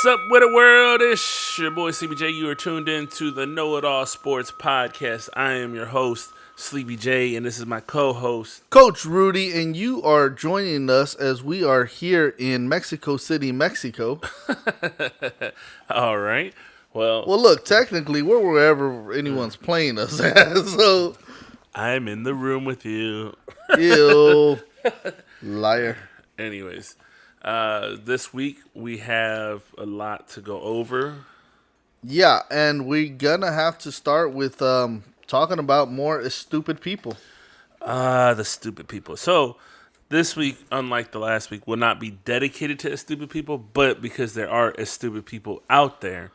What's up with the world? It's your boy CBJ. You are tuned in to the Know It All Sports Podcast. I am your host, Sleepy J, and this is my co-host, Coach Rudy, and you are joining us as we are here in Mexico City, Mexico. All right. Well, look, technically, we're wherever anyone's playing us at, so... I'm in the room with you. Ew. Liar. Anyways, this week we have a lot to go over. Yeah, and we're gonna have to start with talking about more stupid people. The stupid people. So, this week, unlike the last week, will not be dedicated to stupid people, but because there are stupid people out there,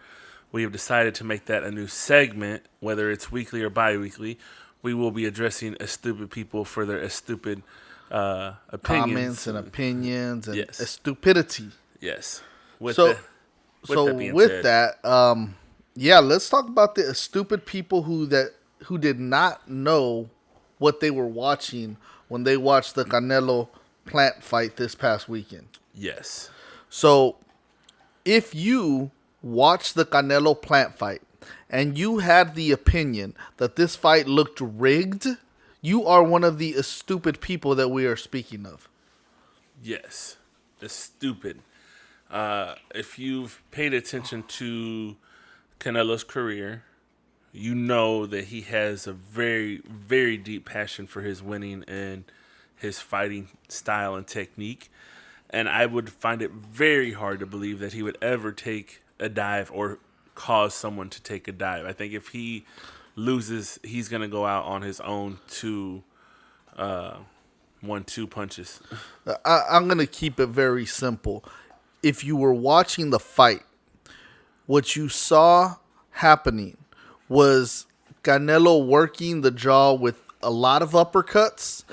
we have decided to make that a new segment, whether it's weekly or bi-weekly. We will be addressing stupid people for their stupid opinions. Comments and opinions and Yes. stupidity. Yes. With that let's talk about the stupid people who did not know what they were watching when they watched the Canelo Plant fight this past weekend. Yes. So, if you watched the Canelo Plant fight and you had the opinion that this fight looked rigged, you are one of the stupid people that we are speaking of. Yes. It's stupid. If you've paid attention to Canelo's career, you know that he has a very, very deep passion for his winning and his fighting style and technique. And I would find it very hard to believe that he would ever take a dive or cause someone to take a dive. I think if he loses, he's going to go out on his own 1-2 punches. I'm going to keep it very simple. If you were watching the fight, what you saw happening was Canelo working the jaw with a lot of uppercuts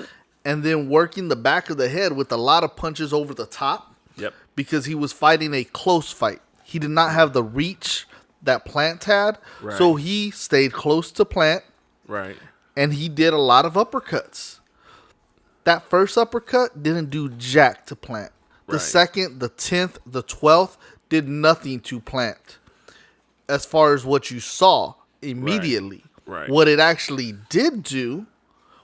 and then working the back of the head with a lot of punches over the top. Yep. Because he was fighting a close fight. He did not have the reach that Plant had. Right. So he stayed close to Plant. Right. And he did a lot of uppercuts. That first uppercut didn't do jack to Plant. The Right. second, the 10th, the 12th did nothing to Plant. As far as what you saw immediately. Right. What it actually did do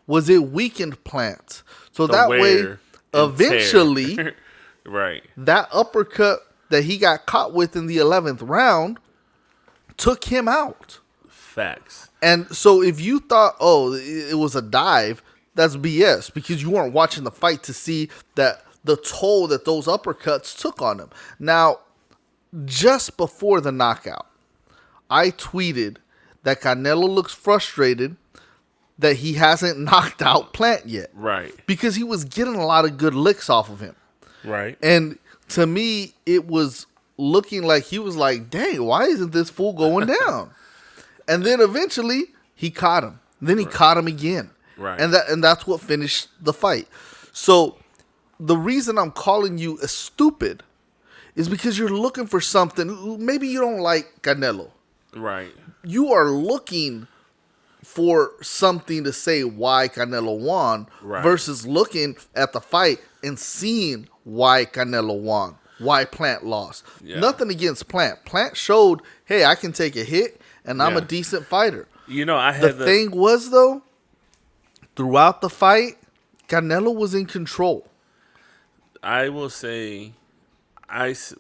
was it weakened Plant. So The that wear way, and eventually, tear. Right. that uppercut that he got caught with in the 11th round took him out. Facts. And so if you thought, it was a dive, that's BS because you weren't watching the fight to see that the toll that those uppercuts took on him. Now, just before the knockout, I tweeted that Canelo looks frustrated that he hasn't knocked out Plant yet. Right. Because he was getting a lot of good licks off of him. Right. And to me, it was looking like he was like, dang, why isn't this fool going down? And then eventually he caught him. Then he caught him again. Right. And that's what finished the fight. So the reason I'm calling you a stupid is because you're looking for something. Maybe you don't like Canelo. Right. You are looking for something to say why Canelo won versus looking at the fight and seeing why Canelo won, why Plant lost. Yeah. Nothing against Plant. Plant showed, hey, I can take a hit and I'm a decent fighter. You know, I had the thing was, though, throughout the fight, Canelo was in control. I will say,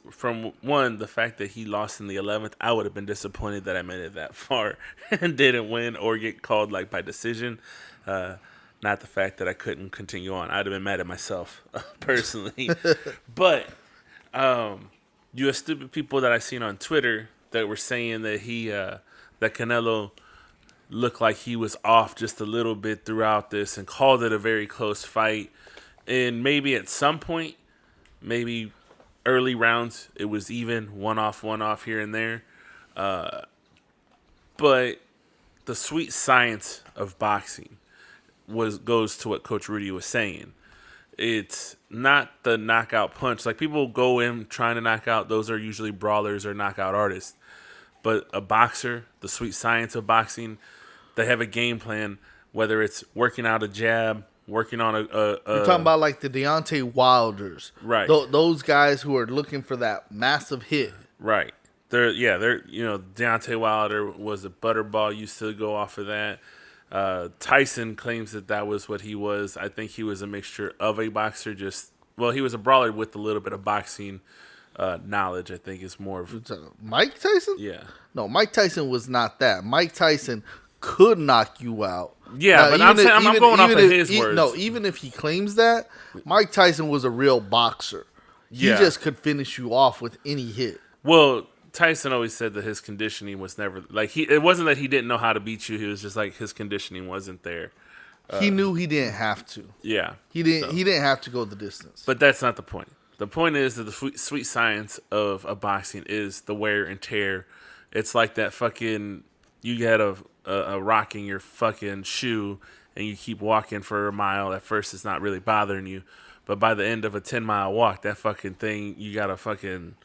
from the fact that he lost in the 11th, I would have been disappointed that I made it that far and didn't win or get called like by decision. Not the fact that I couldn't continue on. I'd have been mad at myself personally. But you have stupid people that I seen on Twitter that were saying that that Canelo looked like he was off just a little bit throughout this and called it a very close fight. And maybe at some point, maybe early rounds, it was even one off here and there. But the sweet science of boxing goes to what Coach Rudy was saying. It's not the knockout punch. Like, people go in trying to knock out. Those are usually brawlers or knockout artists. But a boxer, the sweet science of boxing, they have a game plan, whether it's working out a jab, working on You're talking about like the Deontay Wilders. Right. Those guys who are looking for that massive hit. Right. They're Deontay Wilder was a butterball. Used to go off of that. Tyson claims that was what he was. I think he was a mixture of a boxer. He was a brawler with a little bit of boxing knowledge. I think is more of Mike Tyson. yeah. No, Mike Tyson was not that. Mike Tyson could knock you out. Yeah, but I'm going off of his words. No, even if he claims that, Mike Tyson was a real boxer. He just could finish you off with any hit. Well, Tyson always said that his conditioning was never it wasn't that he didn't know how to beat you. He was just like his conditioning wasn't there. He knew he didn't have to. Yeah, he didn't have to go the distance. But that's not the point. The point is that the sweet science of a boxing is the wear and tear. It's like that fucking you had a rock in your fucking shoe and you keep walking for a mile. At first, it's not really bothering you, but by the end of a 10-mile walk, that fucking thing you got a fucking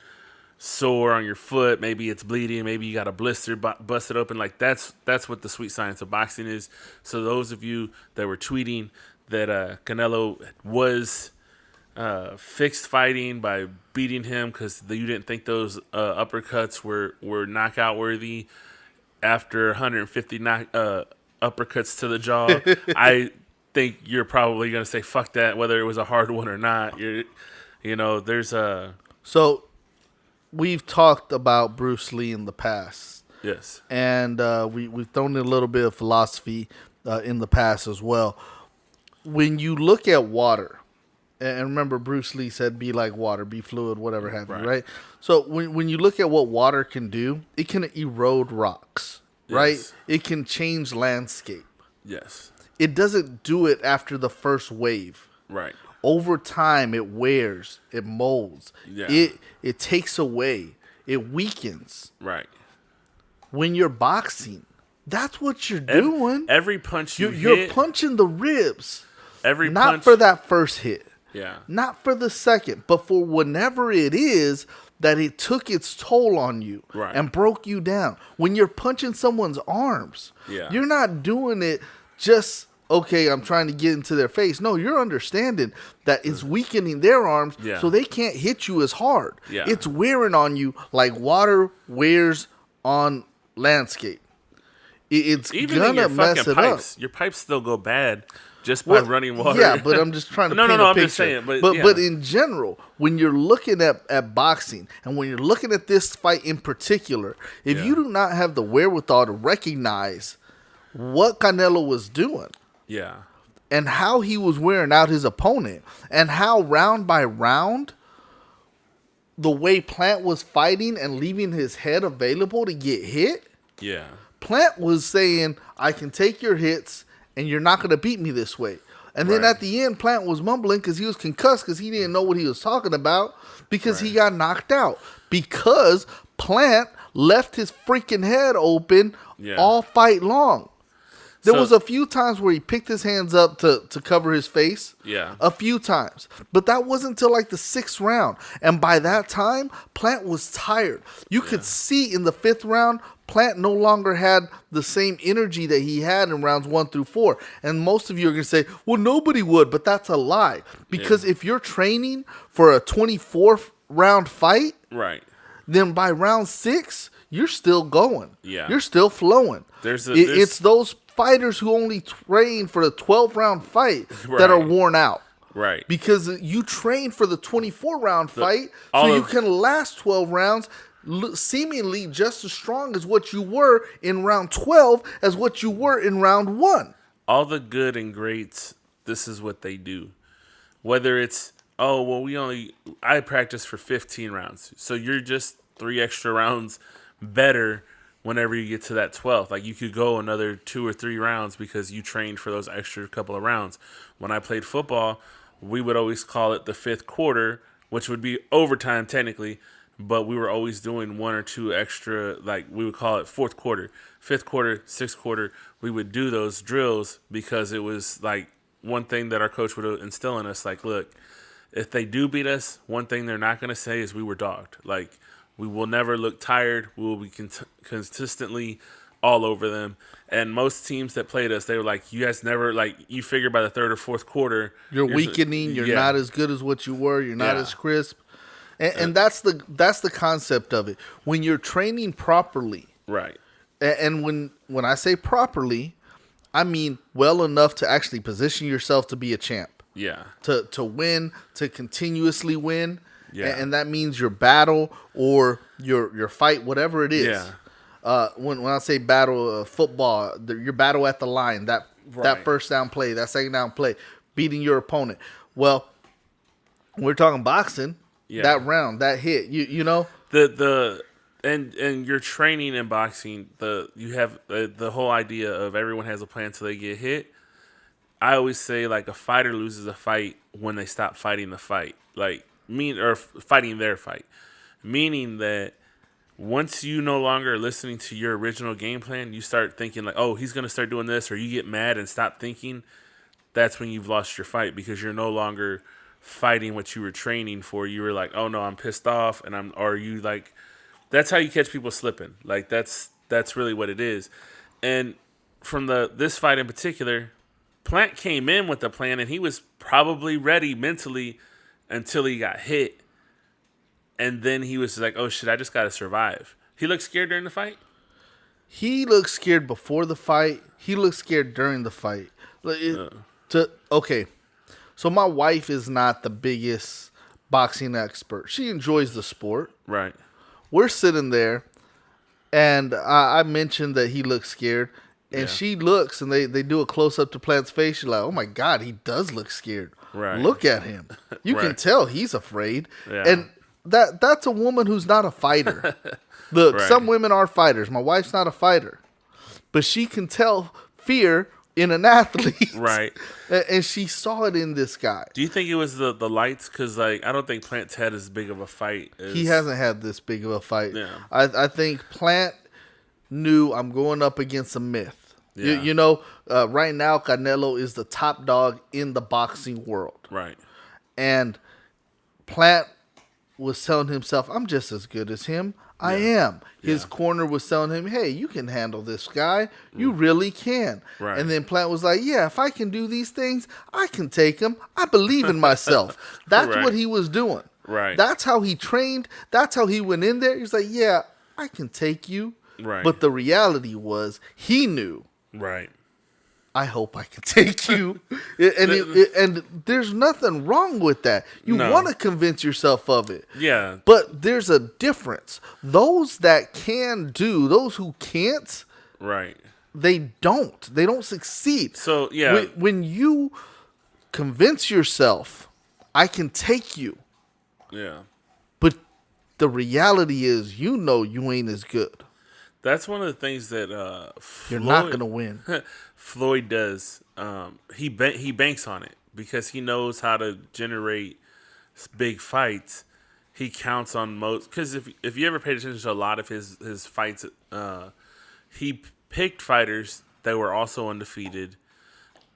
sore on your foot, maybe it's bleeding, maybe you got a blister busted open. Like that's what the sweet science of boxing is. So those of you that were tweeting that Canelo was fixed fighting by beating him because you didn't think those uppercuts were knockout worthy after 150 uppercuts to the jaw, I think you're probably gonna say fuck that, whether it was a hard one or not. There's a so. We've talked about Bruce Lee in the past. Yes. And we've thrown in a little bit of philosophy in the past as well. When you look at water, and remember Bruce Lee said be like water, be fluid, whatever have you, right? So when you look at what water can do, it can erode rocks, right? Yes. It can change landscape. Yes. It doesn't do it after the first wave. Right. Over time, it wears, it molds, it takes away, it weakens. Right. When you're boxing, that's what you're doing. Every punch you're punching the ribs. Not punch, for that first hit. Yeah. Not for the second, but for whenever it is that it took its toll on you and broke you down. When you're punching someone's arms, you're not doing it just... okay, I'm trying to get into their face. No, you're understanding that it's weakening their arms so they can't hit you as hard. Yeah. It's wearing on you like water wears on landscape. It's even gonna in your mess fucking it pipes. up. Your pipes still go bad just by running water. Yeah, but I'm just trying to paint a I'm picture. just saying. But in general, when you're looking at boxing and when you're looking at this fight in particular, if you do not have the wherewithal to recognize what Canelo was doing, and how he was wearing out his opponent, and how round by round, the way Plant was fighting and leaving his head available to get hit. Yeah. Plant was saying, I can take your hits, and you're not going to beat me this way. And then at the end, Plant was mumbling because he was concussed because he didn't know what he was talking about because he got knocked out. Because Plant left his freaking head open all fight long. There was a few times where he picked his hands up to cover his face. Yeah. A few times. But that wasn't until like the 6th round. And by that time, Plant was tired. You could see in the 5th round, Plant no longer had the same energy that he had in rounds 1 through 4. And most of you are going to say, well, nobody would. But that's a lie. Because if you're training for a 24th round fight, then by round 6, you're still going. Yeah. You're still flowing. It's those fighters who only train for the 12-round fight that are worn out. Right. Because you train for the 24-round fight so you can last 12 rounds seemingly just as strong as what you were in round 12 as what you were in round 1. All the good and greats, this is what they do. Whether it's, I practice for 15 rounds. So you're just 3 extra rounds better whenever you get to that 12th. Like, you could go another 2 or 3 rounds because you trained for those extra couple of rounds. When I played football, we would always call it the 5th quarter, which would be overtime technically, but we were always doing 1 or 2 extra, like we would call it 4th quarter, 5th quarter, 6th quarter. We would do those drills because it was like one thing that our coach would instill in us, like, look, if they do beat us, one thing they're not going to say is we were dogged. Like, we will never look tired. We will be consistently all over them. And most teams that played us, they were like, you guys never, like, you figure by the 3rd or 4th quarter. You're weakening. You're not as good as what you were. You're not as crisp. And that's the concept of it. When you're training properly, Right. and when I say properly, I mean well enough to actually position yourself to be a champ, Yeah. to win, to continuously win, Yeah. and that means your battle or your fight, whatever it is. Yeah. When I say battle, football, your battle at the line, that Right. first down play, that second down play, beating your opponent. Well, we're talking boxing. Yeah. That round, that hit, you know. And your training in boxing, you have the whole idea of everyone has a plan until they get hit. I always say like a fighter loses a fight when they stop fighting the fight, fighting their fight, meaning that once you no longer are listening to your original game plan, you start thinking like, oh, he's gonna start doing this, or you get mad and stop thinking. That's when you've lost your fight because you're no longer fighting what you were training for. You were like, oh no, I'm pissed off, or you like. That's how you catch people slipping. Like that's really what it is. And from this fight in particular, Plant came in with a plan and he was probably ready mentally until he got hit. And then he was like, oh shit, I just gotta survive. He looked scared during the fight? He looked scared before the fight. He looked scared during the fight. Okay. So my wife is not the biggest boxing expert. She enjoys the sport. Right. We're sitting there, and I mentioned that he looks scared, and she looks, and they do a close-up to Plant's face. She's like, oh, my God, he does look scared. Right. Look at him. You can tell he's afraid. Yeah. And that's a woman who's not a fighter. Look, Right. some women are fighters. My wife's not a fighter. But she can tell fear in an athlete. Right. And she saw it in this guy. Do you think it was the lights? Because like I don't think Plant's had as big of a fight. He hasn't had this big of a fight. Yeah. I think Plant knew I'm going up against a myth. Yeah. You know, right now Canelo is the top dog in the boxing world. Right. And Plant was telling himself, I'm just as good as him. I am. His corner was telling him, hey, you can handle this guy. You really can. Right. And then Plant was like, yeah, if I can do these things, I can take him. I believe in myself. That's Right. what he was doing. Right. That's how he trained. That's how he went in there. He's like, yeah, I can take you. Right. But the reality was he knew, Right. I hope I can take you. And there's nothing wrong with that. You No. want to convince yourself of it. Yeah. But there's a difference. Those that can do, those who can't, Right. they don't. They don't succeed. So yeah. When you convince yourself, I can take you, Yeah. but the reality is, you know, you ain't as good. That's one of the things that You're not gonna win. Floyd does. He banks on it because he knows how to generate big fights. He counts on most because if you ever paid attention to a lot of his fights, he picked fighters that were also undefeated,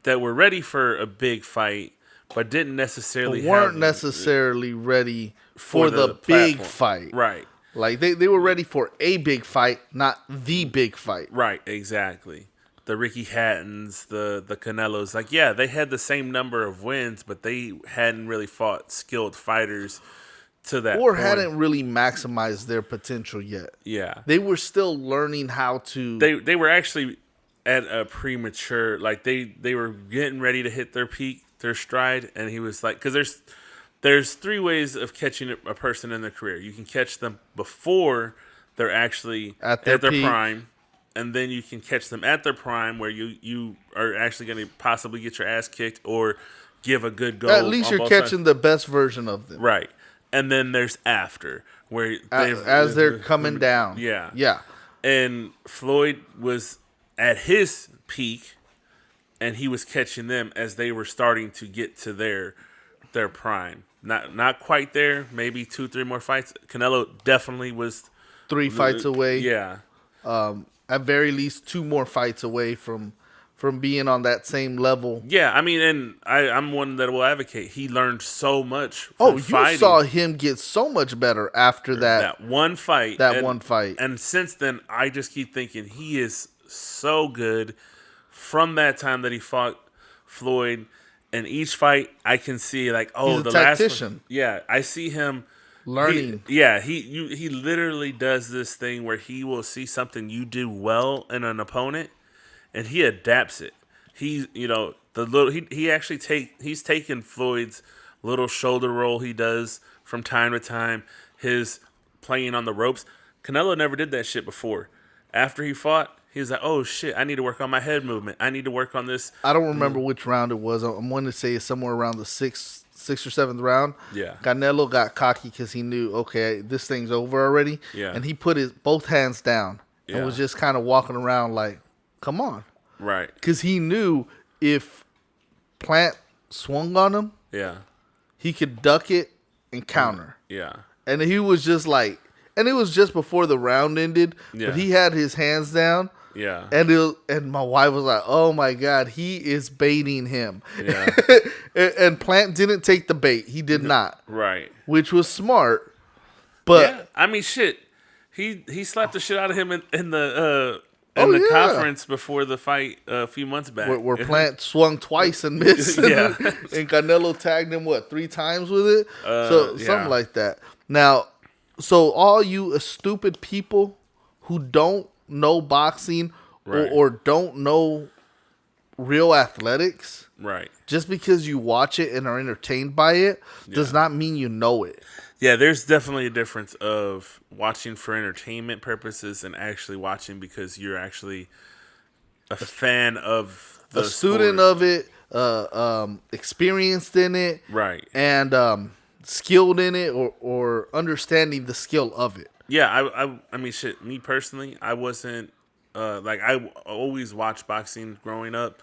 that were ready for a big fight, but didn't necessarily Weren't have necessarily ready for the big platform. fight. Right. Like they were ready for a big fight, not the big fight. Right, exactly. The Ricky Hattons, the Canelos, like yeah, they had the same number of wins, but they hadn't really fought skilled fighters to that Or point. hadn't really maximized their potential yet. Yeah. They were still learning how to. They were actually at a premature, like they were getting ready to hit their peak, their stride, and he was like, because there's three ways of catching a person in their career. You can catch them before they're actually At their peak. prime, and then you can catch them at their prime where you are actually going to possibly get your ass kicked or give a good go. At least on you're both catching sides. the best version of them. Right. And then there's after where As they're coming down. Yeah. Yeah. And Floyd was at his peak, and he was catching them as they were starting to get to their prime. Not quite there. Maybe 2-3 more fights. Canelo definitely was 3 fights away. Yeah, At very least 2 more fights away from being on that same level. yeah. I mean, and I'm one that will advocate. He learned so much. From Oh, you fighting. saw him get so much better after that one fight. one fight. And since then, I just keep thinking he is so good. From that time that he fought Floyd, and each fight I can see like, oh, He's a the last tactician. one. Yeah, I see him Learning. He literally does this thing where he will see something you do well in an opponent, and he adapts it. He's the little he actually he's taken Floyd's little shoulder roll he does from time to time, his playing on the ropes. Canelo never did that shit before. After he fought, he was like, "Oh shit, I need to work on my head movement. I need to work on this." I don't remember which round it was. I'm going to say it's somewhere around the sixth or seventh round. Yeah. Canelo got cocky because he knew, okay, this thing's over already. Yeah. And he put his both hands down and was just kind of walking around like, come on. Right. Because he knew if Plant swung on him, he could duck it and counter. Yeah. And he was just like, and it was just before the round ended, but he had his hands down. Yeah. And my wife was like, "Oh my God, he is baiting him." Yeah. And Plant didn't take the bait. He did not. Right. Which was smart. But yeah. I mean, shit. He slapped the shit out of him in the conference before the fight a few months back. Where Plant swung twice and missed. Yeah. And Canelo tagged him 3 times with it? Something like that. Now, so all you stupid people who don't know boxing or don't know real athletics, right? Just because you watch it and are entertained by it does not mean you know it. Yeah, there's definitely a difference of watching for entertainment purposes and actually watching because you're actually a fan of the student sport. of it, experienced in it, right? And skilled in it or understanding the skill of it. Yeah, I mean, shit. Me personally, I wasn't I always watched boxing growing up,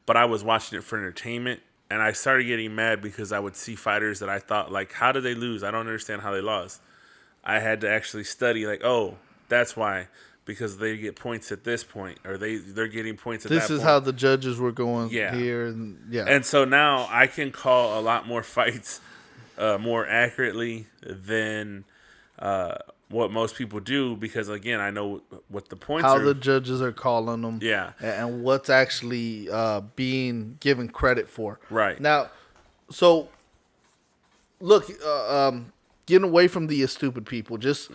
but I was watching it for entertainment, and I started getting mad because I would see fighters that I thought how did they lose? I don't understand how they lost. I had to actually study oh, that's why, because they get points at this point, or they're getting points at that point. This is how the judges were going here, and so now I can call a lot more fights more accurately than what most people do, because again, I know what the points are. How the judges are calling them. Yeah. And what's actually being given credit for. Right. Now, so, look, getting away from the stupid people, just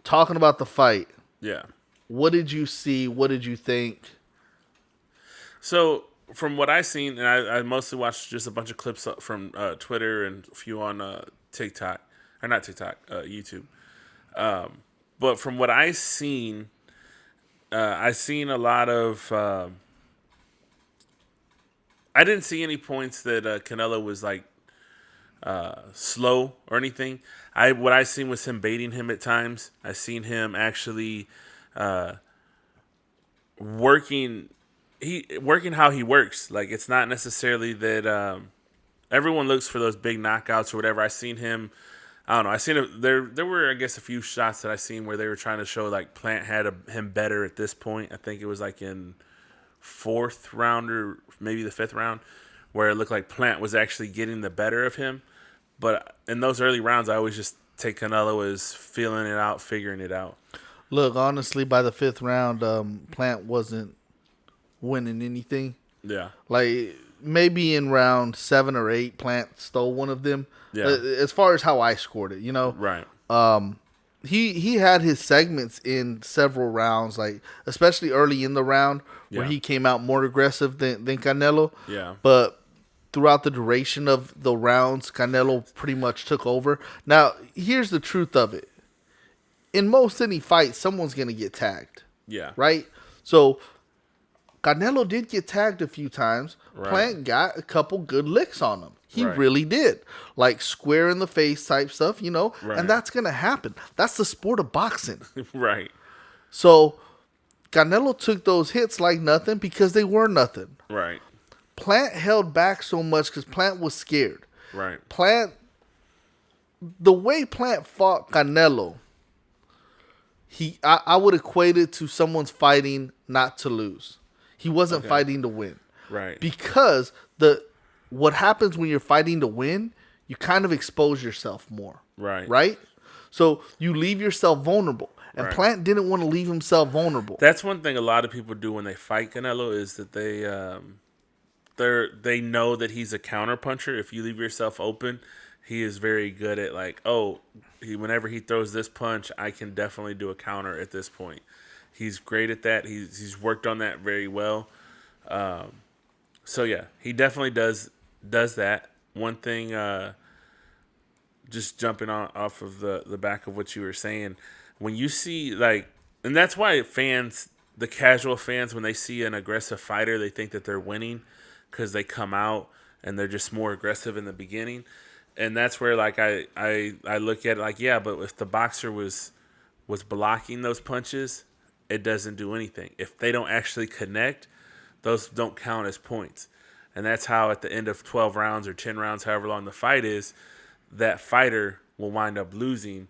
talking about the fight. Yeah. What did you see? What did you think? So, from what I've seen, and I mostly watched just a bunch of clips from Twitter and a few on TikTok. Or not TikTok, YouTube. But from what I've seen a lot of. I didn't see any points that Canelo was slow or anything. What I seen was him baiting him at times. I seen him actually working how he works. It's not necessarily that everyone looks for those big knockouts or whatever. I seen him. I don't know. I seen him. There were, I guess, a few shots that I seen where they were trying to show Plant had him better at this point. I think it was in 4th round or maybe the 5th round, where it looked like Plant was actually getting the better of him. But in those early rounds, I always just take Canelo as feeling it out, figuring it out. Look, honestly, by the 5th round, Plant wasn't winning anything. Yeah. Maybe in round 7 or 8, Plant stole one of them. Yeah. As far as how I scored it, Right. He had his segments in several rounds, especially early in the round where he came out more aggressive than Canelo. Yeah. But throughout the duration of the rounds, Canelo pretty much took over. Now, here's the truth of it. In most any fight, someone's going to get tagged. Yeah. Right? So, Canelo did get tagged a few times. Right. Plant got a couple good licks on him. He Right. really did. Square in the face type stuff, Right. and that's going to happen. That's the sport of boxing. Right. So, Canelo took those hits like nothing because they were nothing. Right. Plant held back so much because Plant was scared. Right. The way Plant fought Canelo, I would equate it to someone's fighting not to lose. He wasn't fighting to win. Right. Because what happens when you're fighting to win, you kind of expose yourself more. Right. Right? So you leave yourself vulnerable. And Right. Plant didn't want to leave himself vulnerable. That's one thing a lot of people do when they fight Canelo is that they know that he's a counterpuncher. If you leave yourself open, he is very good at like, oh, whenever he throws this punch, I can definitely do a counter at this point. He's great at that. He's worked on that very well. So yeah, he definitely does that. One thing, just jumping off of the back of what you were saying, when you see like, and that's why fans, the casual fans, when they see an aggressive fighter, they think that they're winning because they come out and they're just more aggressive in the beginning, and that's where like I look at it like, yeah, but if the boxer was blocking those punches, it doesn't do anything. If they don't actually connect, those don't count as points. And that's how at the end of 12 rounds or 10 rounds, however long the fight is, that fighter will wind up losing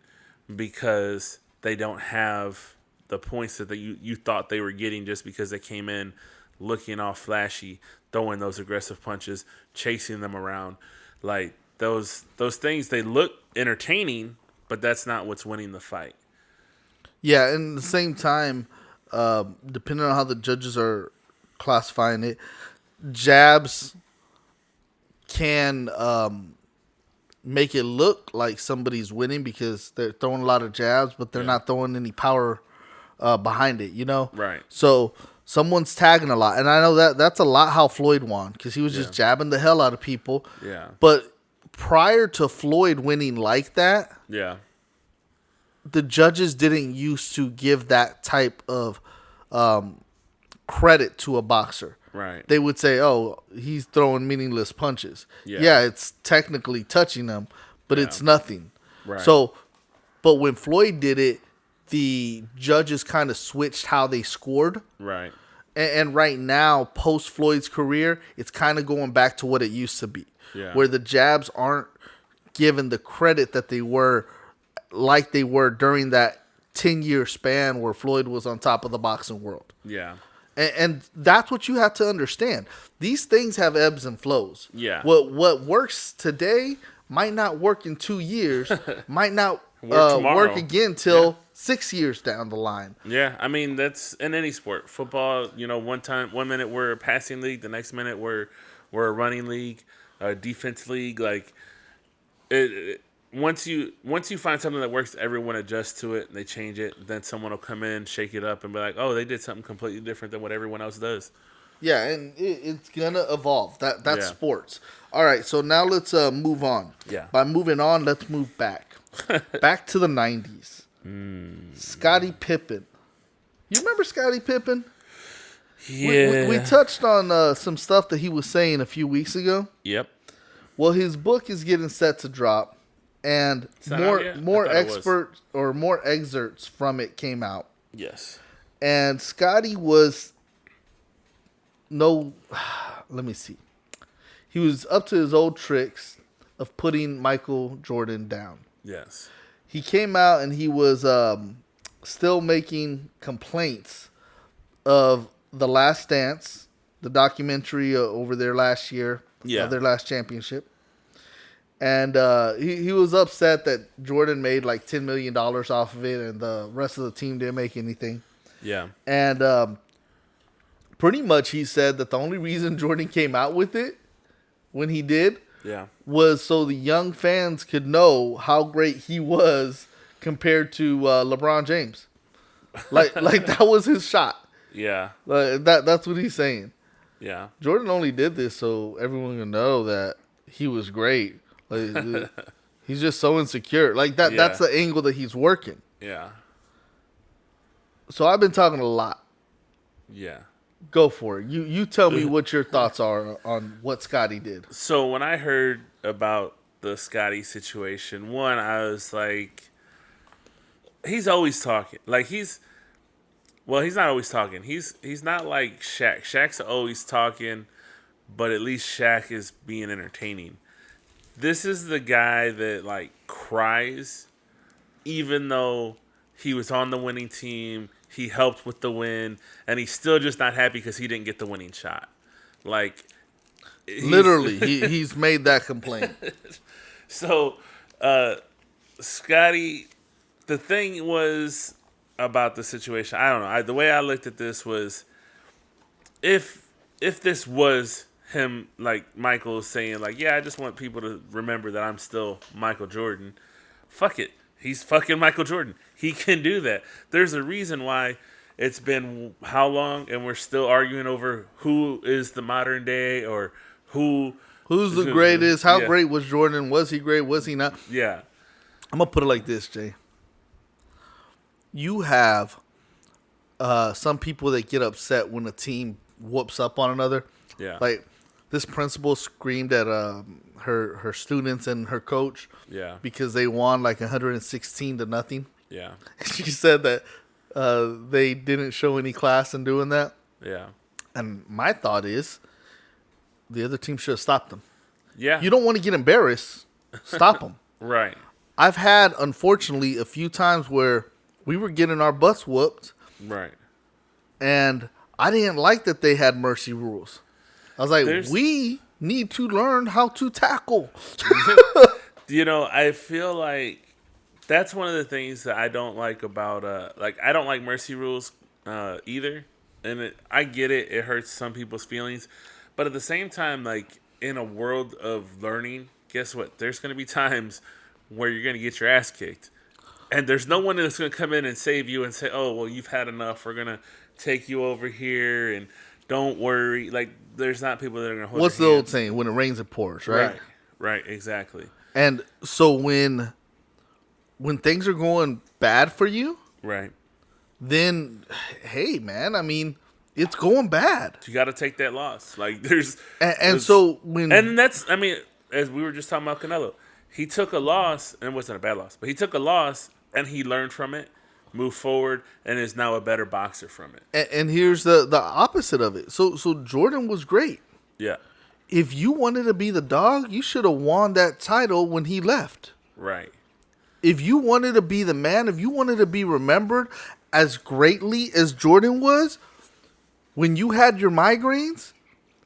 because they don't have the points that you thought they were getting just because they came in looking all flashy, throwing those aggressive punches, chasing them around. Like those things, they look entertaining, but that's not what's winning the fight. Yeah, and at the same time, depending on how the judges are classifying it, jabs can make it look like somebody's winning because they're throwing a lot of jabs, but they're not throwing any power behind it, you know? Right. So someone's tagging a lot. And I know that's a lot how Floyd won because he was just jabbing the hell out of people. Yeah. But prior to Floyd winning like that, Yeah. the judges didn't used to give that type of credit to a boxer. Right. They would say, oh, he's throwing meaningless punches. Yeah. Yeah, it's technically touching them, but it's nothing. Right. So, but when Floyd did it, the judges kind of switched how they scored. Right. And right now, post Floyd's career, it's kind of going back to what it used to be. Yeah. Where the jabs aren't given the credit that they were like they were during that 10-year span where Floyd was on top of the boxing world. Yeah. And that's what you have to understand. These things have ebbs and flows. Yeah. What works today might not work in 2 years, might not work again till 6 years down the line. Yeah, I mean that's in any sport. Football, you know, one minute we're a passing league, the next minute we're a running league, a defense league. Like once you find something that works, everyone adjusts to it and they change it. Then someone will come in, shake it up, and be like, "Oh, they did something completely different than what everyone else does." Yeah, and it's gonna evolve. That's sports. All right, so now let's move on. Yeah. By moving on, let's move back, back to the '90s. Scotty Pippen. You remember Scotty Pippen? Yeah. We touched on some stuff that he was saying a few weeks ago. Yep. Well, his book is getting set to drop, and more excerpts from it came out. Yes. And Scotty was let me see. He was up to his old tricks of putting Michael Jordan down. Yes. He came out and he was still making complaints of The Last Dance, the documentary over their last year, their last championship. And he was upset that Jordan made like $10 million off of it and the rest of the team didn't make anything. Yeah. And pretty much he said that the only reason Jordan came out with it when he did was so the young fans could know how great he was compared to LeBron James. Like that was his shot. Yeah. That's what he's saying. Yeah. Jordan only did this so everyone would know that he was great. Like, he's just so insecure. Like that. Yeah. That's the angle that he's working. Yeah. So I've been talking a lot. Yeah. Go for it. You tell me what your thoughts are on what Scotty did. So when I heard about the Scotty situation, one, I was like, he's always talking. Like he's not always talking. He's not like Shaq. Shaq's always talking, but at least Shaq is being entertaining. This is the guy that like cries, even though he was on the winning team. He helped with the win, and he's still just not happy because he didn't get the winning shot. Like, literally, he's made that complaint. So, Scotty, the thing was about the situation. I don't know. The way I looked at this was, if this was him, like Michael saying, like, yeah, I just want people to remember that I'm still Michael Jordan. Fuck it. He's fucking Michael Jordan. He can do that. There's a reason why it's been how long and we're still arguing over who is the modern day or Who's the greatest? How yeah. great was Jordan? Was he great? Was he not? Yeah. I'm going to put it like this, Jay. You have some people that get upset when a team whoops up on another. Yeah. Like this principal screamed at her students and her coach. Yeah. Because they won like 116-0. Yeah. She said that they didn't show any class in doing that. Yeah. And my thought is the other team should have stopped them. Yeah. You don't want to get embarrassed. Stop them. Right. I've had, unfortunately, a few times where we were getting our butts whooped. Right. And I didn't like that they had mercy rules. I was like, we need to learn how to tackle. I feel like that's one of the things that I don't like about, I don't like mercy rules either. And I get it. It hurts some people's feelings. But at the same time, like, in a world of learning, guess what? There's going to be times where you're going to get your ass kicked. And there's no one that's going to come in and save you and say, oh, well, you've had enough. We're going to take you over here and don't worry. Like, there's not people that are going to hold What's the your old hands. saying? When it rains, it pours, right? Right, exactly. And so when things are going bad for you, Right. then, hey, man, I mean, it's going bad. You got to take that loss. Like, so when... And that's, I mean, as we were just talking about Canelo, he took a loss, and it wasn't a bad loss, but he took a loss, and he learned from it, moved forward, and is now a better boxer from it. And here's the opposite of it. So Jordan was great. Yeah. If you wanted to be the dog, you should have won that title when he left. Right. If you wanted to be the man, if you wanted to be remembered as greatly as Jordan was, when you had your migraines,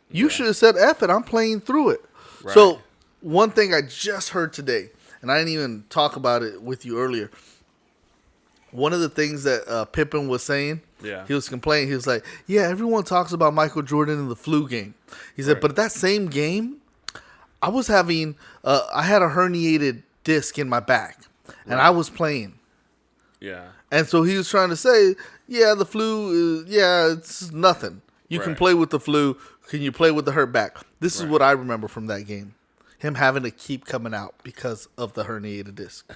you should have said, F it, I'm playing through it. Right. So one thing I just heard today, and I didn't even talk about it with you earlier. One of the things that Pippen was saying, he was complaining. He was like, yeah, everyone talks about Michael Jordan in the flu game. He said, but that same game, I was having, I had a herniated disc in my back, and I was playing. Yeah. And so he was trying to say, yeah, the flu, it's nothing. You can play with the flu. Can you play with the hurt back? This is what I remember from that game. Him having to keep coming out because of the herniated disc.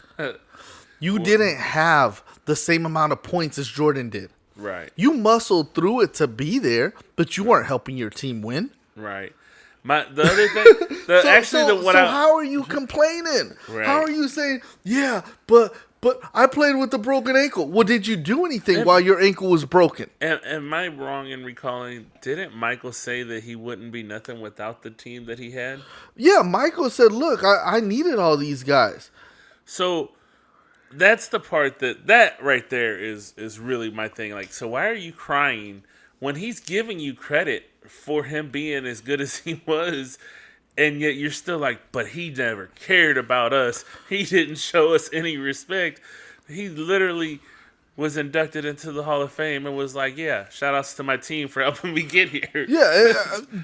You didn't have the same amount of points as Jordan did. Right. You muscled through it to be there, but you weren't helping your team win. Right. The other thing, so how are you complaining? Right. How are you saying, yeah, but I played with a broken ankle? Well, did you do anything while your ankle was broken? Am I wrong in recalling, didn't Michael say that he wouldn't be nothing without the team that he had? Yeah, Michael said, look, I needed all these guys. So that's the part that right there is really my thing. Like, so why are you crying when he's giving you credit for him being as good as he was, and yet you're still like, but he never cared about us. He didn't show us any respect. He literally was inducted into the Hall of Fame and was like, yeah, shout outs to my team for helping me get here. Yeah,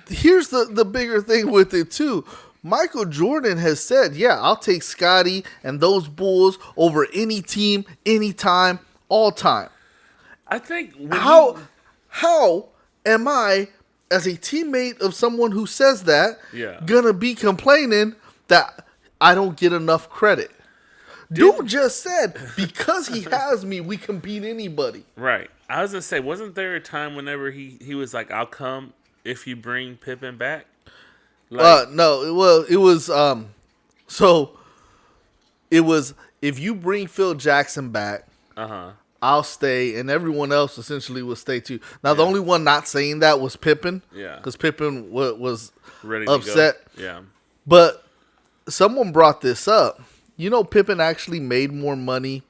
here's the bigger thing with it, too. Michael Jordan has said, yeah, I'll take Scotty and those Bulls over any team, anytime, all time. I think... How am I, as a teammate of someone who says that, gonna be complaining that I don't get enough credit? Dude just said, because he has me, we can beat anybody. Right. I was gonna say, wasn't there a time whenever he was like, I'll come if you bring Pippen back? No. Well, it was so it was, if you bring Phil Jackson back, I'll stay, and everyone else essentially will stay too. Now, the only one not saying that was Pippen. Yeah. Because Pippen was ready upset. To go. Yeah. But someone brought this up. You know, Pippen actually made more money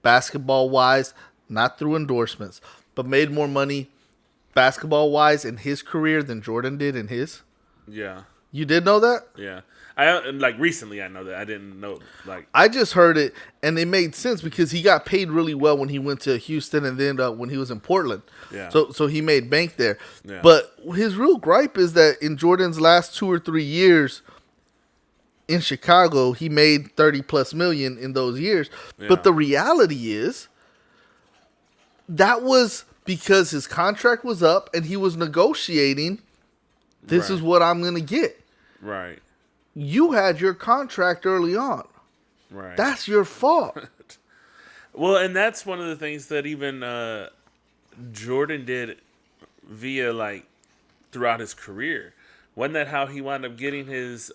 basketball-wise, not through endorsements, but made more money basketball-wise in his career than Jordan did in his. Yeah. You did know that? Yeah, I like recently. I know that. I didn't know like I just heard it, and it made sense because he got paid really well when he went to Houston, and then when he was in Portland. yeah, So he made bank there. yeah, But his real gripe is that in Jordan's last 2 or 3 years in Chicago, he made 30 plus million in those years. yeah, But the reality is that was because his contract was up and he was negotiating. This is Right. what I'm going to get. right, You had your contract early on. right. That's your fault. Well, and that's one of the things that even Jordan did via like throughout his career. Wasn't that how he wound up getting his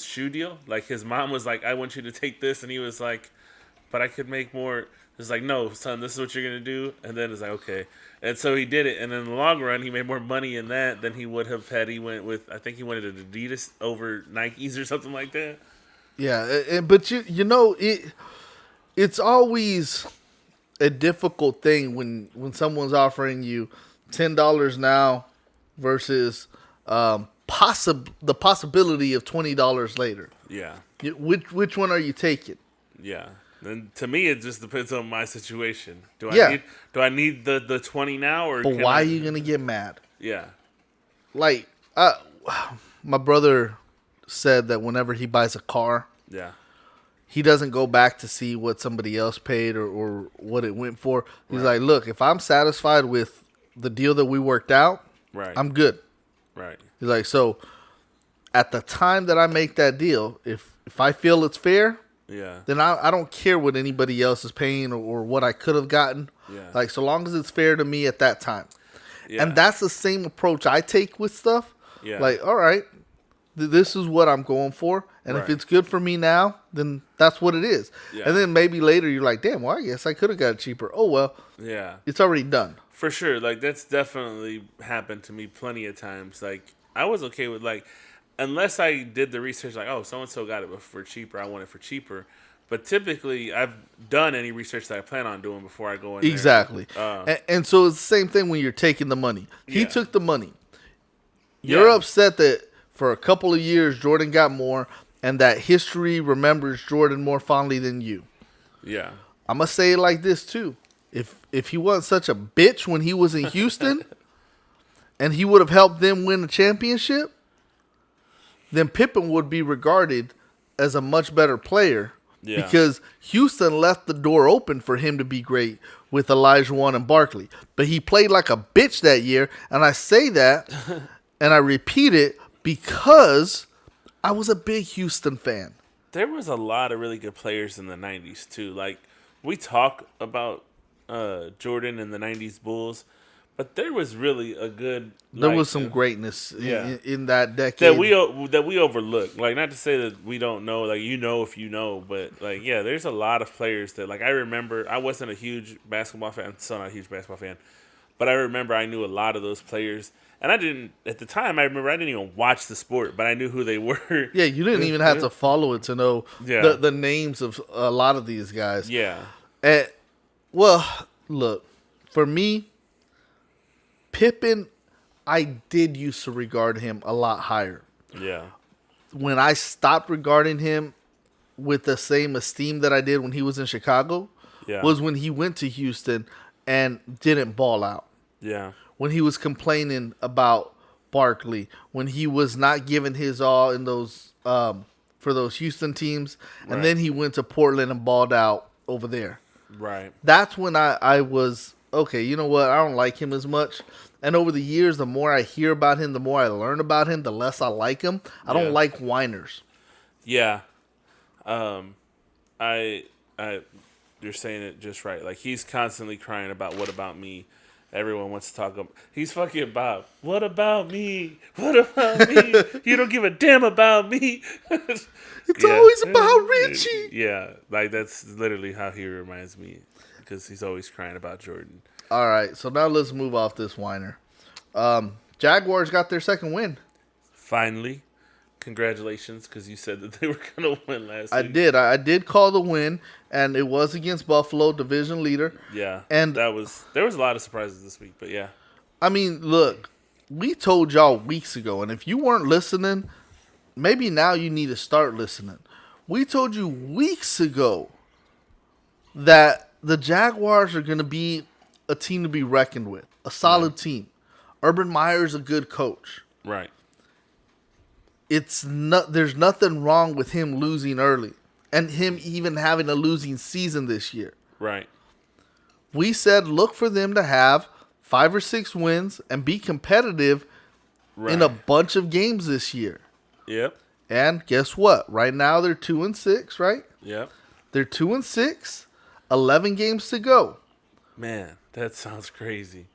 shoe deal? Like his mom was like, "I want you to take this," and he was like, "But I could make more." It's like, "No, son, this is what you're gonna do." And then it's like, "Okay," and so he did it. And in the long run, he made more money in that than he would have had he went with. I think he wanted Adidas over Nikes or something like that. Yeah, but you know it's always a difficult thing when someone's offering you $10 now versus the possibility of $20 later. Yeah, Which one are you taking? yeah. And to me, it just depends on my situation. Yeah. Do I need the 20 now or? But can why I, are you gonna get mad? Yeah, Like, my brother said that whenever he buys a car, yeah, he doesn't go back to see what somebody else paid or what it went for. He's Right. like, look, if I'm satisfied with the deal that we worked out, right, I'm good. right, He's like, so at the time that I make that deal, if I feel it's fair, yeah, then I don't care what anybody else is paying or what I could have gotten. yeah, Like, so long as it's fair to me at that time. yeah. And that's the same approach I take with stuff. Yeah. Like, all right, this is what I'm going for. And if Right. it's good for me now, then that's what it is. Yeah. And then maybe later you're like, damn, well, I guess I could have got it cheaper. Oh, well, yeah. it's already done. For sure, like that's definitely happened to me plenty of times. Like I was okay with like, unless I did the research, like oh, so and so got it for cheaper, I want it for cheaper. But typically, I've done any research that I plan on doing before I go in. Exactly. There. And so it's the same thing when you're taking the money. He Yeah. took the money. You're Yeah. upset that for a couple of years Jordan got more and that history remembers Jordan more fondly than you. Yeah, I'm going to say it like this too. If he wasn't such a bitch when he was in Houston and he would have helped them win the championship, then Pippen would be regarded as a much better player. Yeah. Because Houston left the door open for him to be great with Elijah Wan and Barkley. But he played like a bitch that year. And I say that and I repeat it because I was a big Houston fan. there was a lot of really good players in the '90s too. Like we talk about Jordan and the '90s Bulls, but there was really a good. There like, was some greatness yeah. in that decade. that we overlook. Like not to say that we don't know, like you know if you know, but like yeah, there's a lot of players that like I remember. I wasn't a huge basketball fan, I'm still not a huge basketball fan, but I remember I knew a lot of those players, and I didn't at the time. I remember I didn't even watch the sport, but I knew who they were. Yeah, you didn't even have to follow it to know Yeah. the names of a lot of these guys. Yeah, And, well, look, for me, Pippen, I did used to regard him a lot higher. yeah, When I stopped regarding him with the same esteem that I did when he was in Chicago, yeah, was when he went to Houston and didn't ball out. yeah, When he was complaining about Barkley, when he was not giving his all in those for those Houston teams, and Right. then he went to Portland and balled out over there. right. That's when I was, okay, you know what? I don't like him as much. And over the years, the more I hear about him, the more I learn about him, the less I like him. I Yeah. don't like whiners. Yeah. I you're saying it just right. Like he's constantly crying about what about me. Everyone wants to talk about. He's fucking about what about me? What about me? You don't give a damn about me. It's always about Richie. Yeah, like that's literally how he reminds me because he's always crying about Jordan. All right, so now let's move off this whiner. Jaguars got their second win. Finally, congratulations because you said that they were gonna win last I week. did. I did call the win, and it was against Buffalo, division leader. Yeah, And- there was a lot of surprises this week, but yeah, I mean, look, we told y'all weeks ago, and if you weren't listening, maybe now you need to start listening. We told you weeks ago that the Jaguars are going to be a team to be reckoned with, a solid team. Urban Meyer's a good coach. Right. There's nothing wrong with him losing early and him even having a losing season this year. Right. We said look for them to have 5 or 6 wins and be competitive in a bunch of games this year. Yep. And guess what? Right now they're 2-6, right? Yep. They're 2-6, 11 games to go. Man, that sounds crazy.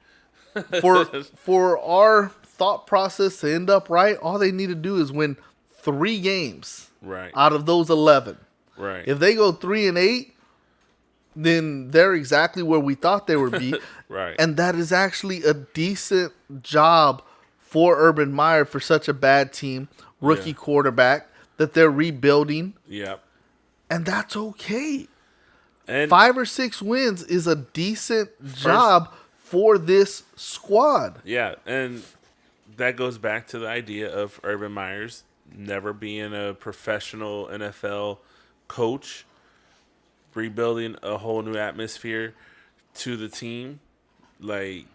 For our thought process to end up right, all they need to do is win 3 games out of those 11. Right. If they go 3-8, then they're exactly where we thought they would be. Right. And that is actually a decent job for Urban Meyer for such a bad team, rookie quarterback that they're rebuilding. Yep. And that's okay. And 5 or 6 wins is a decent job for this squad. Yeah, and that goes back to the idea of Urban Meyer's never being a professional NFL coach, rebuilding a whole new atmosphere to the team. Like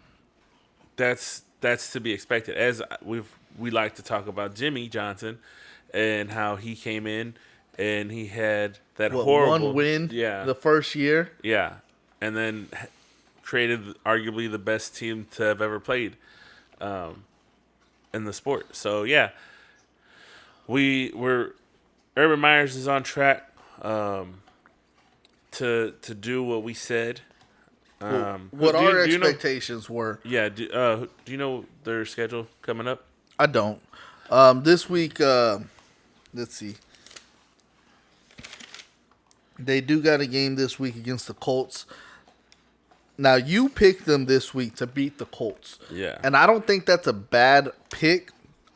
that's to be expected. As we like to talk about Jimmy Johnson and how he came in and he had that horrible 1 win the first year. Yeah. And then created arguably the best team to have ever played in the sport. So yeah, Urban Meyers is on track to do what we said. What our expectations were. Yeah. Do you know their schedule coming up? I don't. This week, let's see. They do got a game this week against the Colts. Now, you picked them this week to beat the Colts. Yeah. And I don't think that's a bad pick.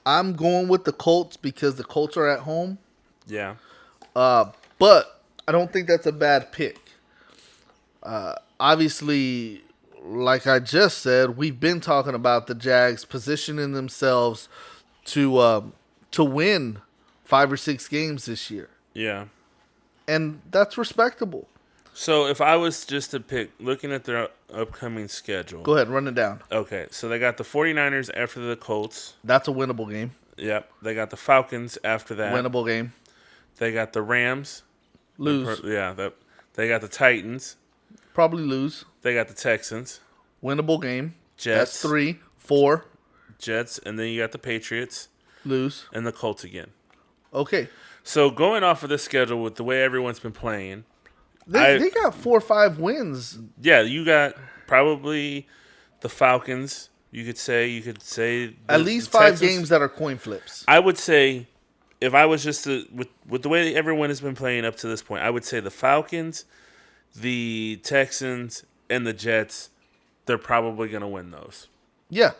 I'm going with the Colts because the Colts are at home. Yeah. But I don't think that's a bad pick. Obviously, like I just said, we've been talking about the Jags positioning themselves to win 5 or 6 games this year. Yeah. And that's respectable. So if I was just to pick, looking at their upcoming schedule. Go ahead, run it down. Okay, so they got the 49ers after the Colts. That's a winnable game. Yep. They got the Falcons after that. Winnable game. They got the Rams. Lose. They got the Titans. Probably lose. They got the Texans. Winnable game. Jets. That's 3. 4. Jets. And then you got the Patriots. Lose. And the Colts again. Okay. So going off of this schedule with the way everyone's been playing. They got 4 or 5 wins. Yeah, you got probably the Falcons. You could say at least 5 games that are coin flips. I would say, if I was just with the way everyone has been playing up to this point, I would say the Falcons, the Texans, and the Jets. They're probably going to win those. Yeah,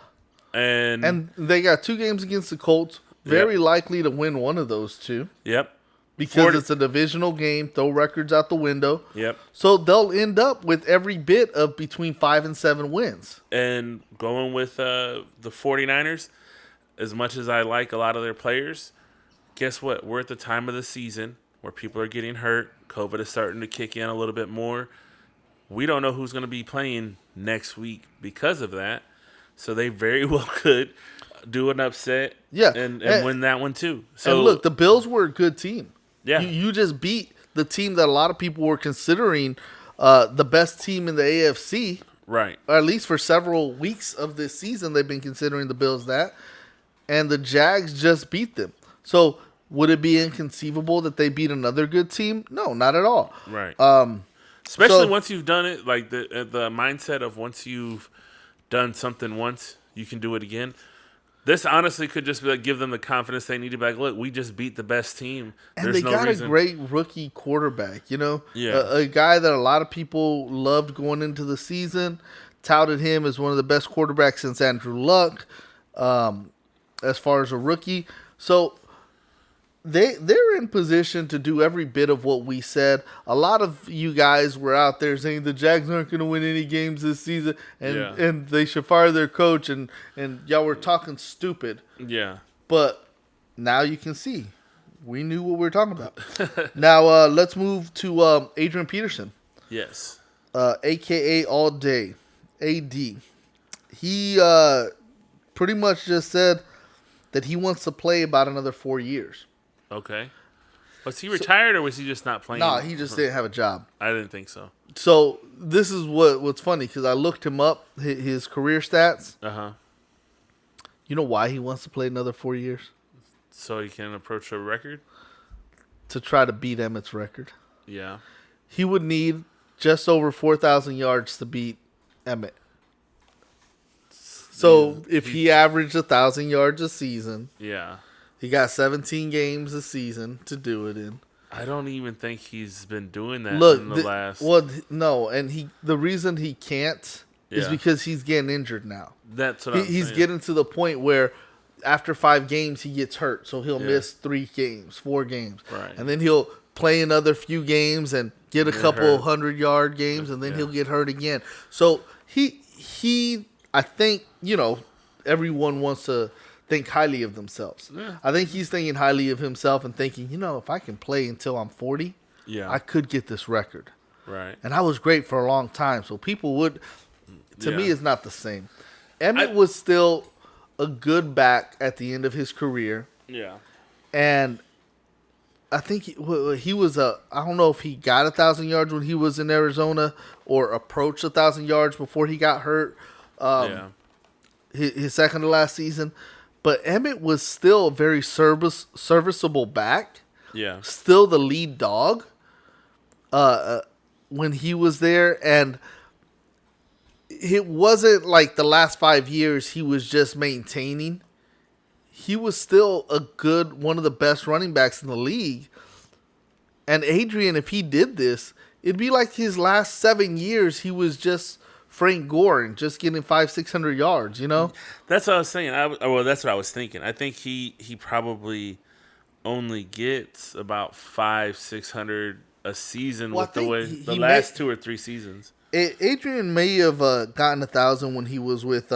and they got 2 games against the Colts. Very likely to win one of those 2. Yep. Because it's a divisional game, throw records out the window. Yep. So they'll end up with every bit of between 5 and 7 wins. And going with the 49ers, as much as I like a lot of their players, guess what? We're at the time of the season where people are getting hurt. COVID is starting to kick in a little bit more. We don't know who's going to be playing next week because of that. So they very well could do an upset and win that one too. So and look, the Bills were a good team. Yeah. You just beat the team that a lot of people were considering the best team in the AFC. Right. Or at least for several weeks of this season, they've been considering the Bills that. And the Jags just beat them. So would it be inconceivable that they beat another good team? No, not at all. Right. Especially once you've done it, like the mindset of once you've done something once, you can do it again. This honestly could just be like give them the confidence they need to be like, look, we just beat the best team. And they got a great rookie quarterback, Yeah. A guy that a lot of people loved going into the season, touted him as one of the best quarterbacks since Andrew Luck, as far as a rookie. So they're in position to do every bit of what we said. A lot of you guys were out there saying the Jags aren't going to win any games this season, Yeah. and they should fire their coach, and y'all were talking stupid. Yeah. But now you can see we knew what we were talking about. Now let's move to Adrian Peterson, Yes. aka All Day, AD. He pretty much just said that he wants to play about another 4 years. Okay. Was he retired or was he just not playing? No, he just didn't have a job. I didn't think so. So this is what's funny because I looked him up, his career stats. Uh-huh. You know why he wants to play another 4 years? So he can approach a record? To try to beat Emmett's record. Yeah. He would need just over 4,000 yards to beat Emmett. So if he averaged 1,000 yards a season, Yeah. he got 17 games a season to do it in. I don't even think he's been doing that Look, in the last... well, no, and the reason he can't is Yeah. because he's getting injured now. That's what I'm He's saying. getting to the point where after 5 games he gets hurt, so he'll Yeah. miss 3 games, 4 games, Right. and then he'll play another few games and get a Get couple hurt. 100-yard games, and then Yeah. he'll get hurt again. So he, I think, everyone wants to think highly of themselves. Yeah. I think he's thinking highly of himself and thinking, if I can play until I'm 40, Yeah. I could get this record. Right. And I was great for a long time, so people would. To me, Yeah. it's not the same. Emmett was still a good back at the end of his career, Yeah. and I think he was I don't know if he got 1,000 yards when he was in Arizona or approached 1,000 yards before he got hurt. Yeah. His second to last season, but Emmett was still a very serviceable back. Yeah. Still the lead dog when he was there, and it wasn't like the last 5 years he was just maintaining. He was still one of the best running backs in the league. And Adrian, if he did this, it'd be like his last 7 years he was just Frank Gore and just getting 500-600 yards, That's what I was saying. That's what I was thinking. I think he probably only gets about 500-600 a season Well, with the way the he last 2 or 3 seasons. Adrian may have gotten 1,000 when he was with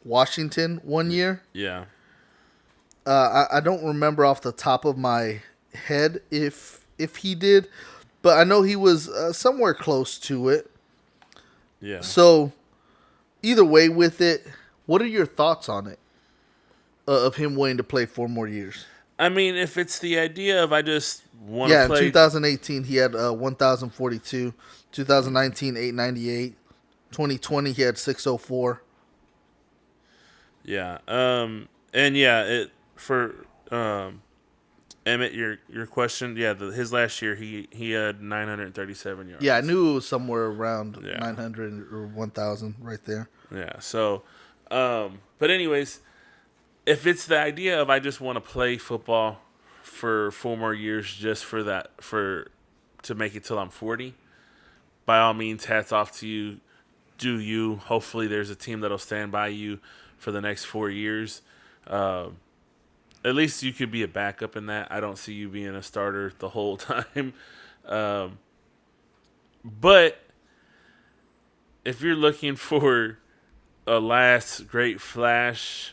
Washington one year. Yeah. I don't remember off the top of my head if he did, but I know he was somewhere close to it. Yeah. So either way with it, what are your thoughts on it of him wanting to play 4 more years? I mean, if it's the idea of I just want to Yeah, play. in 2018 he had 1,042. 2019 898. 2020 he had 604. Yeah. And yeah, for Emmett, your question, yeah, his last year he had 937 yards. Yeah, I knew it was somewhere around Yeah. 900 or 1,000 right there. Yeah. So, but anyways, if it's the idea of I just want to play football for 4 more years just to make it till I'm 40, by all means, hats off to you. Do you? Hopefully, there's a team that'll stand by you for the next 4 years. At least you could be a backup in that. I don't see you being a starter the whole time. But if you're looking for a last great flash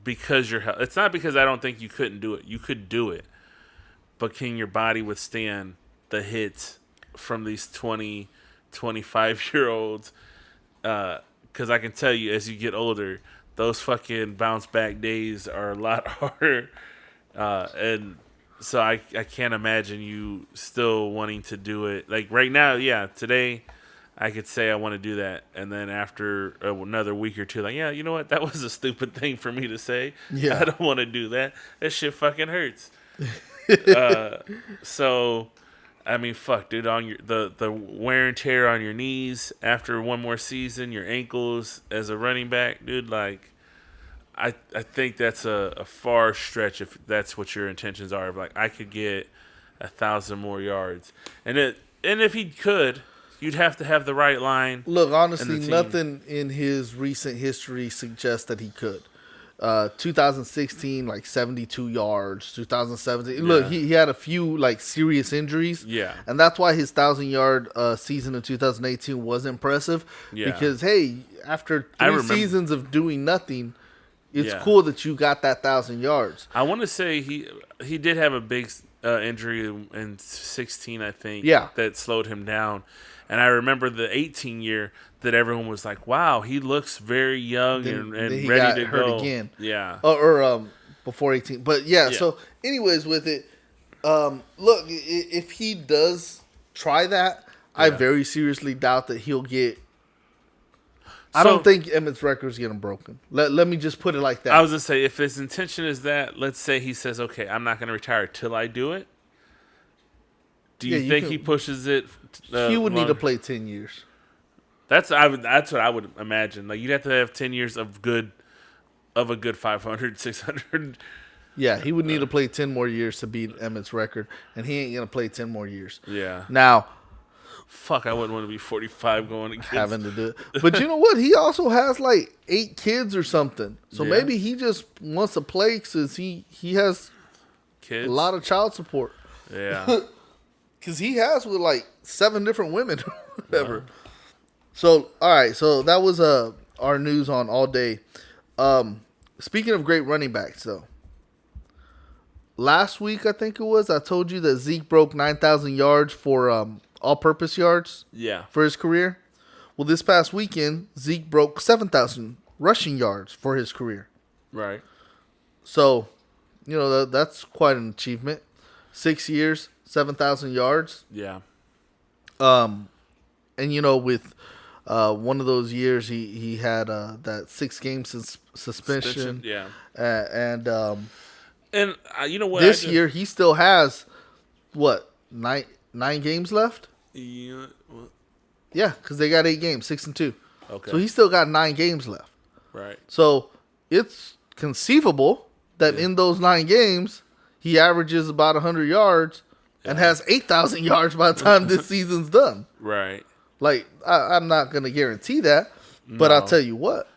because it's not because I don't think you couldn't do it. You could do it. But can your body withstand the hits from these 20, 25-year-olds? Because I can tell you, as you get older, those fucking bounce back days are a lot harder. And so I can't imagine you still wanting to do it. Like right now, yeah, today I could say I want to do that. And then after another week or two, like, yeah, you know what? That was a stupid thing for me to say. Yeah. I don't want to do that. That shit fucking hurts. So, I mean, fuck, dude, on the wear and tear on your knees after one more season, your ankles as a running back, dude, like, I think that's a far stretch if that's what your intentions are. Like, I could get 1,000 more yards. And if he could, you'd have to have the right line. Look, honestly, and the team. nothing in his recent history suggests that he could. 2016, like 72 yards. 2017, Yeah. look, he had a few like serious injuries. Yeah. And that's why his 1,000-yard season in 2018 was impressive. Yeah. Because, hey, after I 3 remember- seasons of doing nothing, it's Yeah. cool that you got that 1,000 yards. I want to say he did have a big injury in 16, I think. Yeah. That slowed him down. And I remember the 18 year that everyone was like, "Wow, he looks very young and Then he ready got to hurt go." again. Yeah. Or before 18. But, yeah, Yeah. so anyways with it, look, if he does try that, I Yeah. very seriously doubt that he'll get... I So- don't think Emmett's record's getting broken. Let me just put it like that. I was gonna say, if his intention is that, let's say he says, "Okay, I'm not gonna retire till I do it." Do you Yeah, you think can- he pushes it? He would need to longer? play 10 years. That's what I would imagine. Like, you'd have to have 10 years of a good 500, 600. Yeah, he would need to play 10 more years to beat Emmett's record, and he ain't going to play 10 more years. Yeah. Now, Fuck, I wouldn't want to be 45 going against. having to do it. But you know what? He also has like 8 kids or something. So Yeah. maybe he just wants to play because he has Kids. a lot of child support. Yeah. Because he has with like 7 different women or whatever. So, all right. So that was our news on all day. Speaking of great running backs, though. Last week, I think it was, I told you that Zeke broke 9,000 yards for all-purpose yards Yeah. for his career. Well, this past weekend, Zeke broke 7,000 rushing yards for his career. Right. So, you know, that's quite an achievement. 6 years, 7,000 yards. Yeah. And, you know, with one of those years, he had that 6-game suspension. Yeah. And And you know what? this year, he still has, what, nine games left? Yeah. Well, Yeah, because they got 8 games, 6-2. okay. So he still got 9 games left. Right. So it's conceivable that in those 9 games, he averages about 100 yards and has 8,000 yards by the time this season's done. Right. Like, I'm not going to guarantee that, but I'll No. tell you what.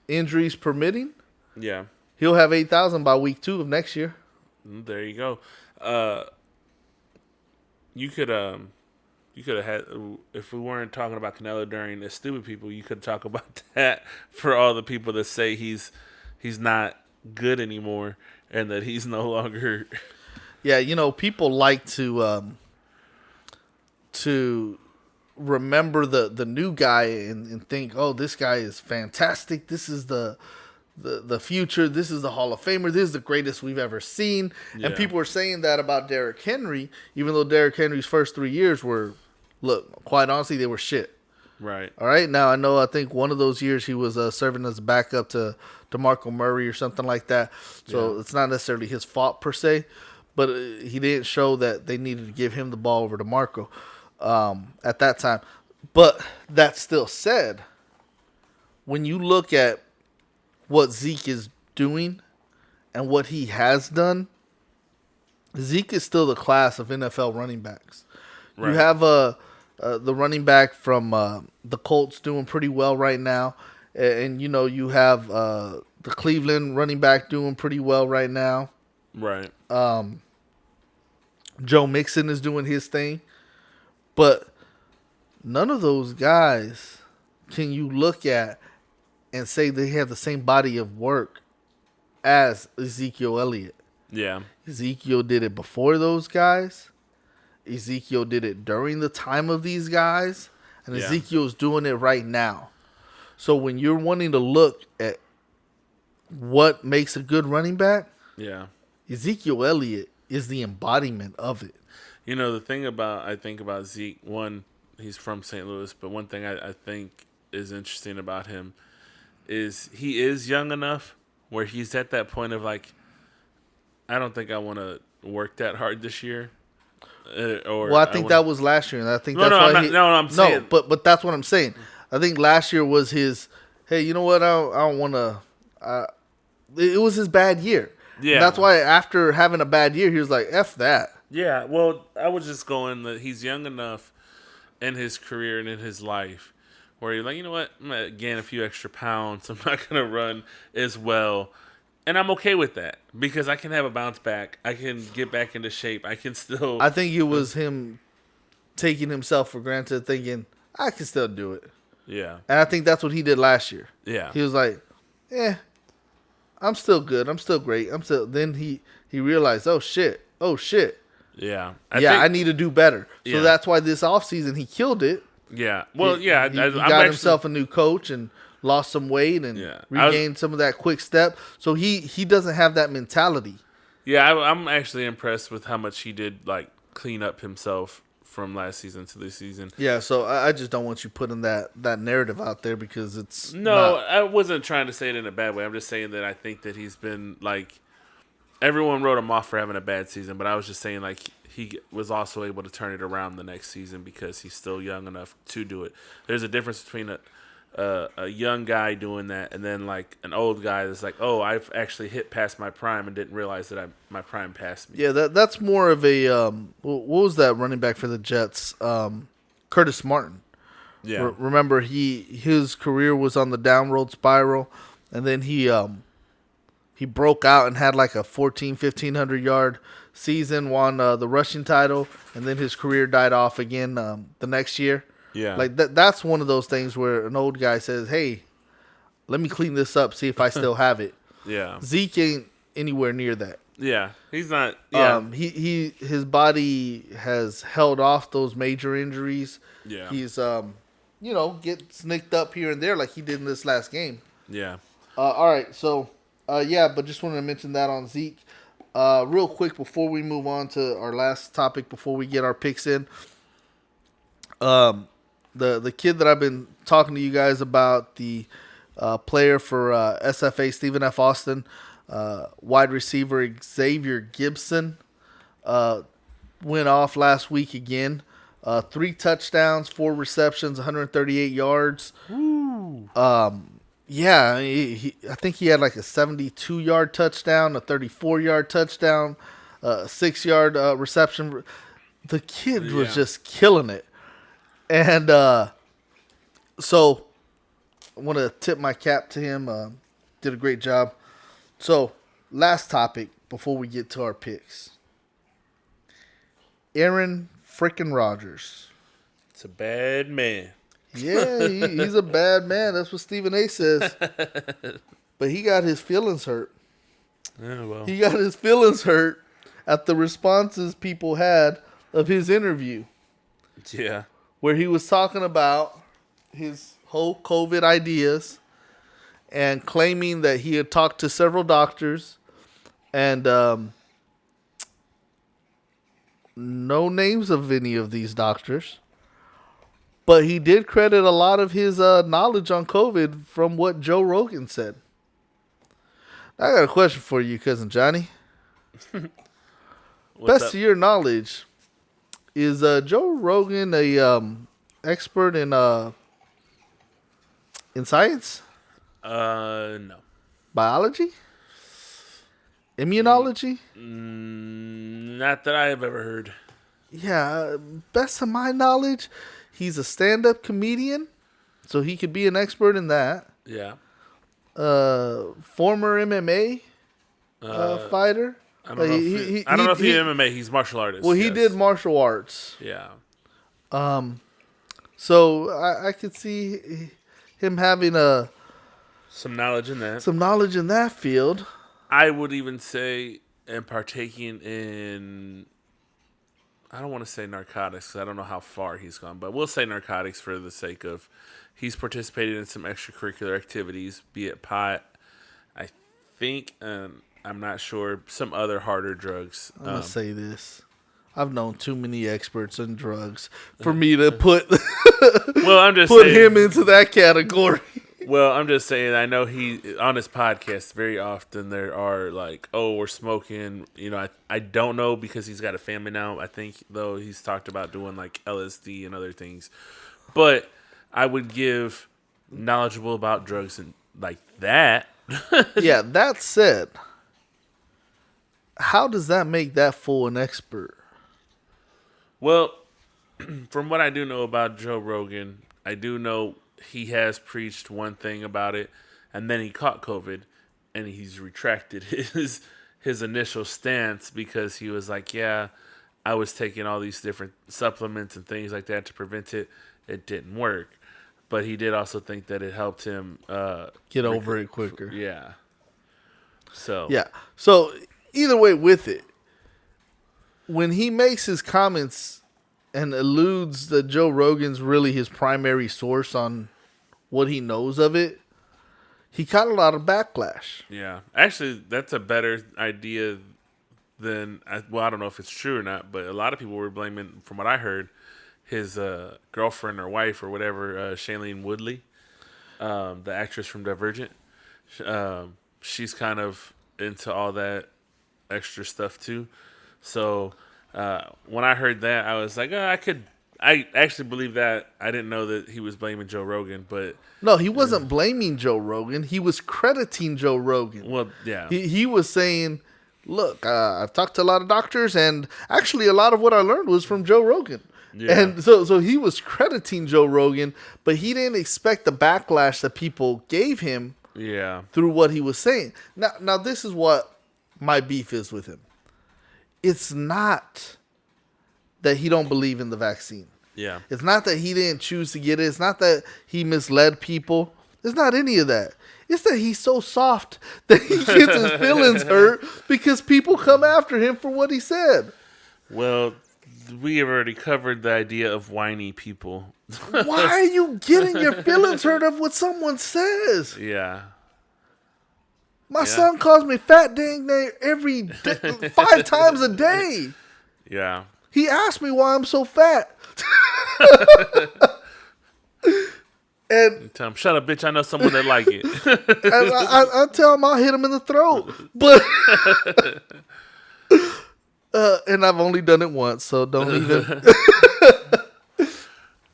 Injuries permitting, Yeah. he'll have 8,000 by week 2 of next year. There you go. You could have had, if we weren't talking about Canelo during the stupid people, you could talk about that for all the people that say he's not good anymore and that he's no longer. Yeah, you know, people like to remember the new guy and think, oh, this guy is fantastic. This is the future. This is the Hall of Famer. This is the greatest we've ever seen. Yeah. And people are saying that about Derrick Henry, even though Derrick Henry's first 3 years were, look, quite honestly, they were shit. Right. All right. Now, I think one of those years he was serving as a backup to DeMarco Murray or something like that. So it's not necessarily his fault per se, but he didn't show that they needed to give him the ball over DeMarco at that time. But that still said, when you look at what Zeke is doing and what he has done, Zeke is still the class of NFL running backs. Right. You have the running back from the Colts doing pretty well right now. And, you know, you have the Cleveland running back doing pretty well right now. Right. Joe Mixon is doing his thing. But none of those guys can you look at and say they have the same body of work as Ezekiel Elliott. Yeah. Ezekiel did it before those guys. Ezekiel did it during the time of these guys. And Yeah. Ezekiel's doing it right now. So when you're wanting to look at what makes a good running back, Yeah. Ezekiel Elliott is the embodiment of it. You know, the thing I think about Zeke, one, he's from St. Louis, but one thing I think is interesting about him is he is young enough where he's at that point of like, I don't think I want to work that hard this year. Well, I think that was last year, and I think No, that's no, why I'm saying. but that's what I'm saying. I think last year was his. Hey, you know what? I don't want to. It was his bad year. Yeah. And that's why after having a bad year, he was like, "F that." Yeah, well, I was just going that he's young enough in his career and in his life where you're like, you know what, I'm gonna gain a few extra pounds. I'm not gonna run as well, and I'm okay with that because I can have a bounce back. I can get back into shape. I can still. I think it was him taking himself for granted, thinking I can still do it. Yeah. And I think that's what he did last year. Yeah. He was like, "Yeah, I'm still good. I'm still great. I'm still." Then he realized, "Oh shit. Yeah. I need to do better." Yeah. So that's why this offseason he killed it. Yeah. Well, He I'm got actually, himself a new coach and lost some weight and regained some of that quick step. So he doesn't have that mentality. Yeah, I'm actually impressed with how much he did like clean up himself from last season to this season. Yeah, so I just don't want you putting that narrative out there because it's No, not. I wasn't trying to say it in a bad way. I'm just saying that I think that he's been like everyone wrote him off for having a bad season, but I was just saying like he was also able to turn it around the next season because he's still young enough to do it. There's a difference between a young guy doing that and then like an old guy that's like, oh, I've actually hit past my prime and didn't realize that my prime passed me. Yeah, that's more of a what was that running back for the Jets? Curtis Martin. Yeah. Remember his career was on the downward spiral, and then he broke out and had like a 1,500 yard season, won the rushing title, and then his career died off again the next year. Yeah. Like that's one of those things where an old guy says, "Hey, let me clean this up, see if I still have it." Yeah. Zeke ain't anywhere near that. Yeah. He's not. Yeah. His body has held off those major injuries. Yeah. He's gets nicked up here and there like he did in this last game. Yeah. All right, so but just wanted to mention that on Zeke. Real quick before we move on to our last topic before we get our picks in. The kid that I've been talking to you guys about, the player for SFA, Stephen F. Austin, wide receiver Xavier Gibson, went off last week again. 3 touchdowns, 4 receptions, 138 yards. Woo. Yeah, I think he had like a 72-yard touchdown, a 34-yard touchdown, a 6-yard reception. The kid was just killing it. And so I want to tip my cap to him. Did a great job. So last topic before we get to our picks. Aaron frickin' Rodgers. It's a bad man. Yeah, he's a bad man. That's what Stephen A. says. But he got his feelings hurt. Yeah, well. He got his feelings hurt at the responses people had of his interview. Yeah. Where he was talking about his whole COVID ideas and claiming that he had talked to several doctors and no names of any of these doctors. But he did credit a lot of his knowledge on COVID from what Joe Rogan said. I got a question for you, Cousin Johnny. Best of your knowledge, is Joe Rogan a expert in science? No. Biology? Immunology? Not that I have ever heard. Yeah, best of my knowledge, he's a stand-up comedian, so he could be an expert in that. Yeah. Former MMA fighter. I don't know if he's MMA. He's martial artist. Well, he did martial arts. Yeah. So I could see him having some knowledge in that. Some knowledge in that field. I would even say, and partaking in, I don't want to say narcotics because I don't know how far he's gone, but we'll say narcotics for the sake of he's participated in some extracurricular activities, be it pot, I think, I'm not sure, some other harder drugs. I'm going to say this. I've known too many experts in drugs for me to put I'm just put saying, him into that category. Well, I'm just saying, I know he, on his podcast, very often there are like, oh, we're smoking. You know, I don't know because he's got a family now. I think, though, he's talked about doing like LSD and other things. But I would give knowledgeable about drugs and like that. Yeah, that said, how does that make that fool an expert? Well, from what I do know about Joe Rogan, I do know he has preached one thing about it, and then he caught COVID, and he's retracted his initial stance because he was like, yeah, I was taking all these different supplements and things like that to prevent it. It didn't work. But he did also think that it helped him Get over it quicker. Yeah. So Yeah. So either way with it, when he makes his comments and alludes that Joe Rogan's really his primary source on what he knows of it, he caught a lot of backlash. Yeah. Actually, that's a better idea than, well, I don't know if it's true or not, but a lot of people were blaming, from what I heard, his girlfriend or wife or whatever, Shailene Woodley, the actress from Divergent. She's kind of into all that extra stuff too. So when I heard that, I was like, I actually believe that. I didn't know that he was blaming Joe Rogan, but No, he wasn't blaming Joe Rogan. He was crediting Joe Rogan. well, yeah, He was saying, look, I've talked to a lot of doctors, and actually a lot of what I learned was from Joe Rogan. Yeah. And so he was crediting Joe Rogan, but he didn't expect the backlash that people gave him yeah, through what he was saying. Now this is what my beef is with him. It's not that he don't believe in the vaccine. yeah, It's not that he didn't choose to get it. It's not that he misled people. It's not any of that. It's that he's so soft that he gets his feelings hurt because people come after him for what he said. Well, we have already covered the idea of whiny people. Why are you getting your feelings hurt of what someone says? Yeah. My son calls me fat dang near every day, 5 times a day. Yeah. He asked me why I'm so fat. And Tell him, shut up, bitch. I know someone that like it. and I tell him I'll hit him in the throat. But and I've only done it once, so don't even.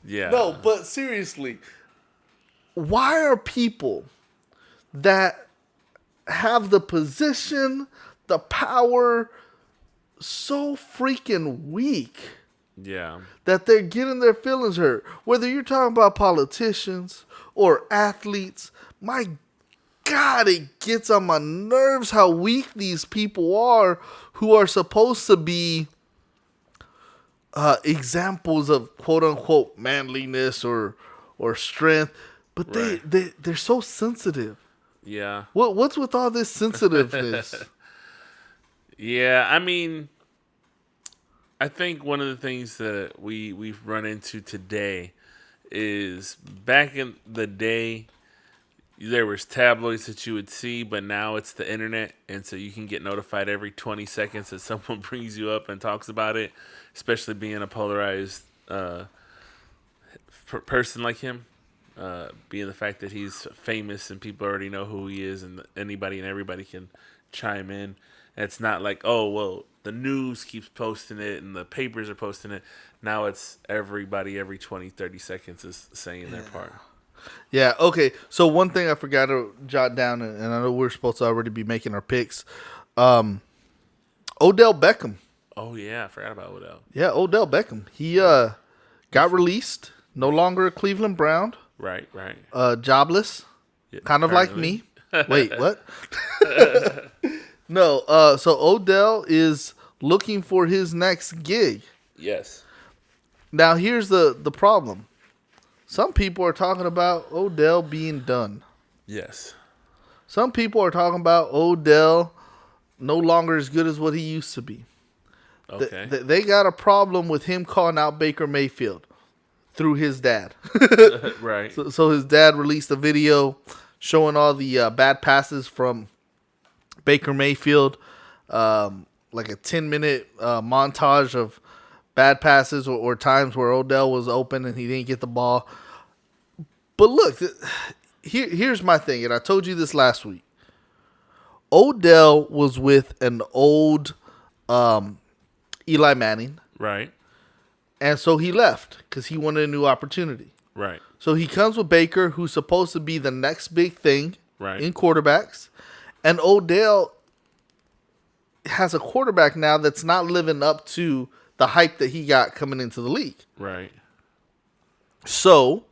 Yeah. No, but seriously, why are people that have the position, the power, so freaking weak Yeah. that they're getting their feelings hurt? Whether you're talking about politicians or athletes, my God, it gets on my nerves how weak these people are who are supposed to be examples of quote unquote manliness or strength, but Right. they're so sensitive. Yeah. What's with all this sensitiveness? Yeah. I mean, I think one of the things that we've run into today is back in the day, there was tabloids that you would see, but now it's the internet, and so you can get notified every 20 seconds that someone brings you up and talks about it, especially being a polarized person like him, being the fact that he's famous and people already know who he is, and anybody and everybody can chime in. And it's not like, oh, well, the news keeps posting it and the papers are posting it. Now it's everybody every 20, 30 seconds is saying their part. Yeah, okay. So one thing I forgot to jot down, and I know we're supposed to already be making our picks. Odell Beckham. Oh, yeah, I forgot about Odell. Yeah, Odell Beckham. He got released. No longer a Cleveland Brown. Right, right. Jobless. Yeah, Kind of like apparently. me. Wait, what? No, so Odell is looking for his next gig. Yes. Now, here's the problem. Some people are talking about Odell being done. Yes. Some people are talking about Odell no longer as good as what he used to be. Okay. They got a problem with him calling out Baker Mayfield through his dad. Right. So his dad released a video showing all the bad passes from Baker Mayfield, like a 10-minute montage of bad passes or times where Odell was open and he didn't get the ball. But look, here's my thing, and I told you this last week. Odell was with an old Eli Manning, Right. and so he left because he wanted a new opportunity. Right. So he comes with Baker, who's supposed to be the next big thing Right. in quarterbacks. And Odell has a quarterback now that's not living up to the hype that he got coming into the league. Right. So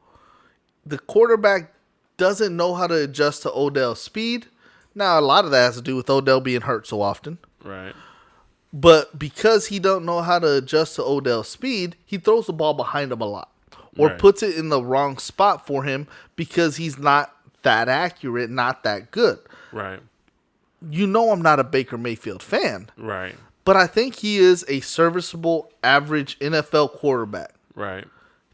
the quarterback doesn't know how to adjust to Odell's speed. Now, a lot of that has to do with Odell being hurt so often. Right. But because he don't know how to adjust to Odell's speed, he throws the ball behind him a lot. Or Right. puts it in the wrong spot for him because he's not that accurate, not that good. Right. You know I'm not a Baker Mayfield fan. Right. But I think he is a serviceable, average NFL quarterback Right.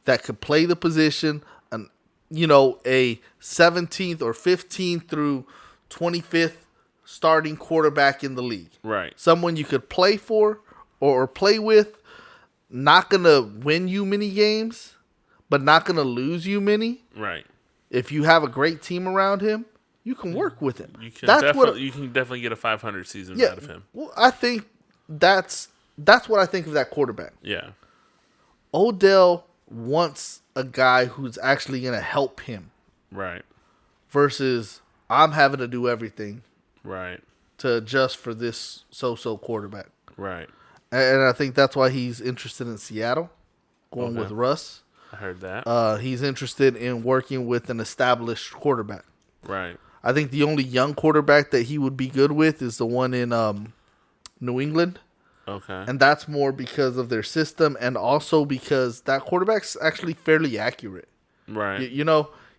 that could play the position, a 17th or 15th through 25th starting quarterback in the league. Right. Someone you could play for or play with, not going to win you many games, but not going to lose you many. Right. If you have a great team around him, you can work with him. You can definitely get a 500 season out of him. Well, I think that's what I think of that quarterback. Yeah. Odell wants a guy who's actually going to help him Right. versus I'm having to do everything Right. to adjust for this so-so quarterback. Right. And I think that's why he's interested in Seattle, going with Russ. I heard that. He's interested in working with an established quarterback. Right. I think the only young quarterback that he would be good with is the one in New England. Okay. And that's more because of their system and also because that quarterback's actually fairly accurate. Right.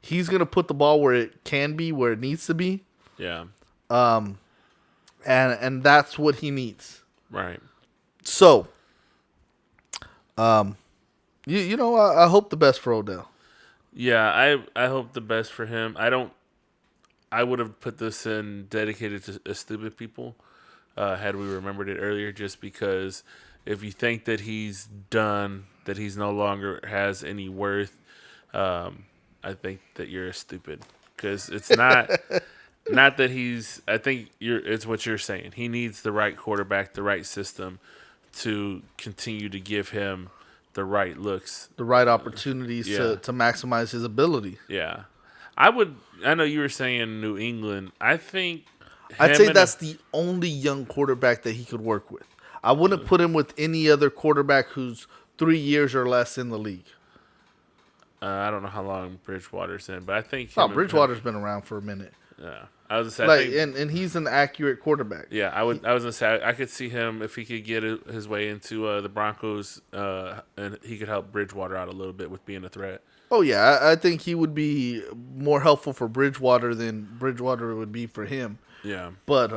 He's going to put the ball where it can be, where it needs to be. Yeah. And that's what he needs. Right. So, I hope the best for Odell. Yeah, I hope the best for him. I would have put this in dedicated to stupid people had we remembered it earlier, just because if you think that he's done, that he's no longer has any worth, I think that you're stupid, because it's not not that he's. I think it's what you're saying. He needs the right quarterback, the right system to continue to give him the right looks, the right opportunities to maximize his ability. Yeah. I know you were saying New England. I'd say that's the only young quarterback that he could work with. I wouldn't put him with any other quarterback who's 3 years or less in the league. I don't know how long Bridgewater's in, but I think Bridgewater's been around for a minute. Yeah. I was gonna say, and he's an accurate quarterback. Yeah, I was gonna say I could see him if he could get his way into the Broncos, and he could help Bridgewater out a little bit with being a threat. Oh yeah, I think he would be more helpful for Bridgewater than Bridgewater would be for him. Yeah, but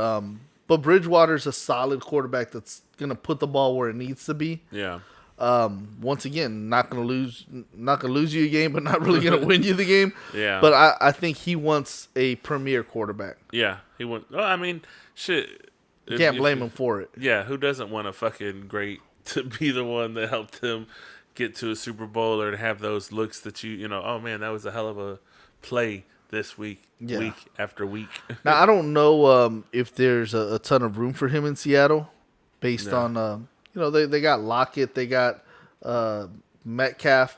Bridgewater's a solid quarterback that's gonna put the ball where it needs to be. Yeah. Once again, not gonna lose you a game, but not really gonna win you the game. Yeah. But I think he wants a premier quarterback. Yeah, he wants. Well, I mean, shit. You can't blame him for it. Yeah, who doesn't want a fucking great to be the one that helped him get to a Super Bowl, or to have those looks that oh man, that was a hell of a play this week, week after week. Now I don't know if there's a ton of room for him in Seattle, based on they got Lockett, they got Metcalf.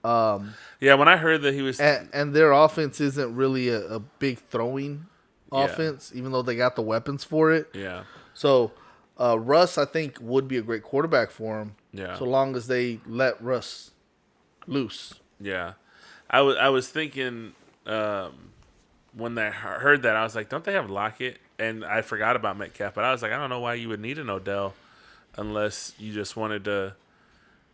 Yeah, when I heard that he was, and their offense isn't really a big throwing offense, even though they got the weapons for it. Yeah. So Russ, I think, would be a great quarterback for him. Yeah. So long as they let Russ loose. Yeah. I was thinking when I heard that, I was like, don't they have Lockett? And I forgot about Metcalf, but I was like, I don't know why you would need an Odell unless you just wanted to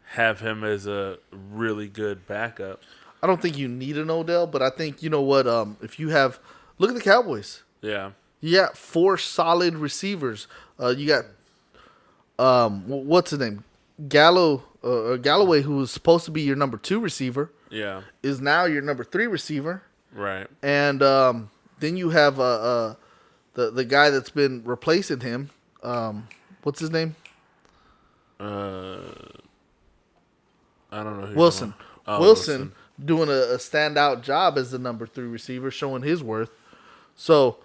have him as a really good backup. I don't think you need an Odell, but I think, if you have, look at the Cowboys. Yeah. You got 4 solid receivers. You got, what's his name? Galloway, who was supposed to be your number 2 receiver. Yeah. Is now your number 3 receiver. Right. And then you have the guy that's been replacing him. What's his name? I don't know. Wilson. Wilson doing a standout job as the number 3 receiver, showing his worth. So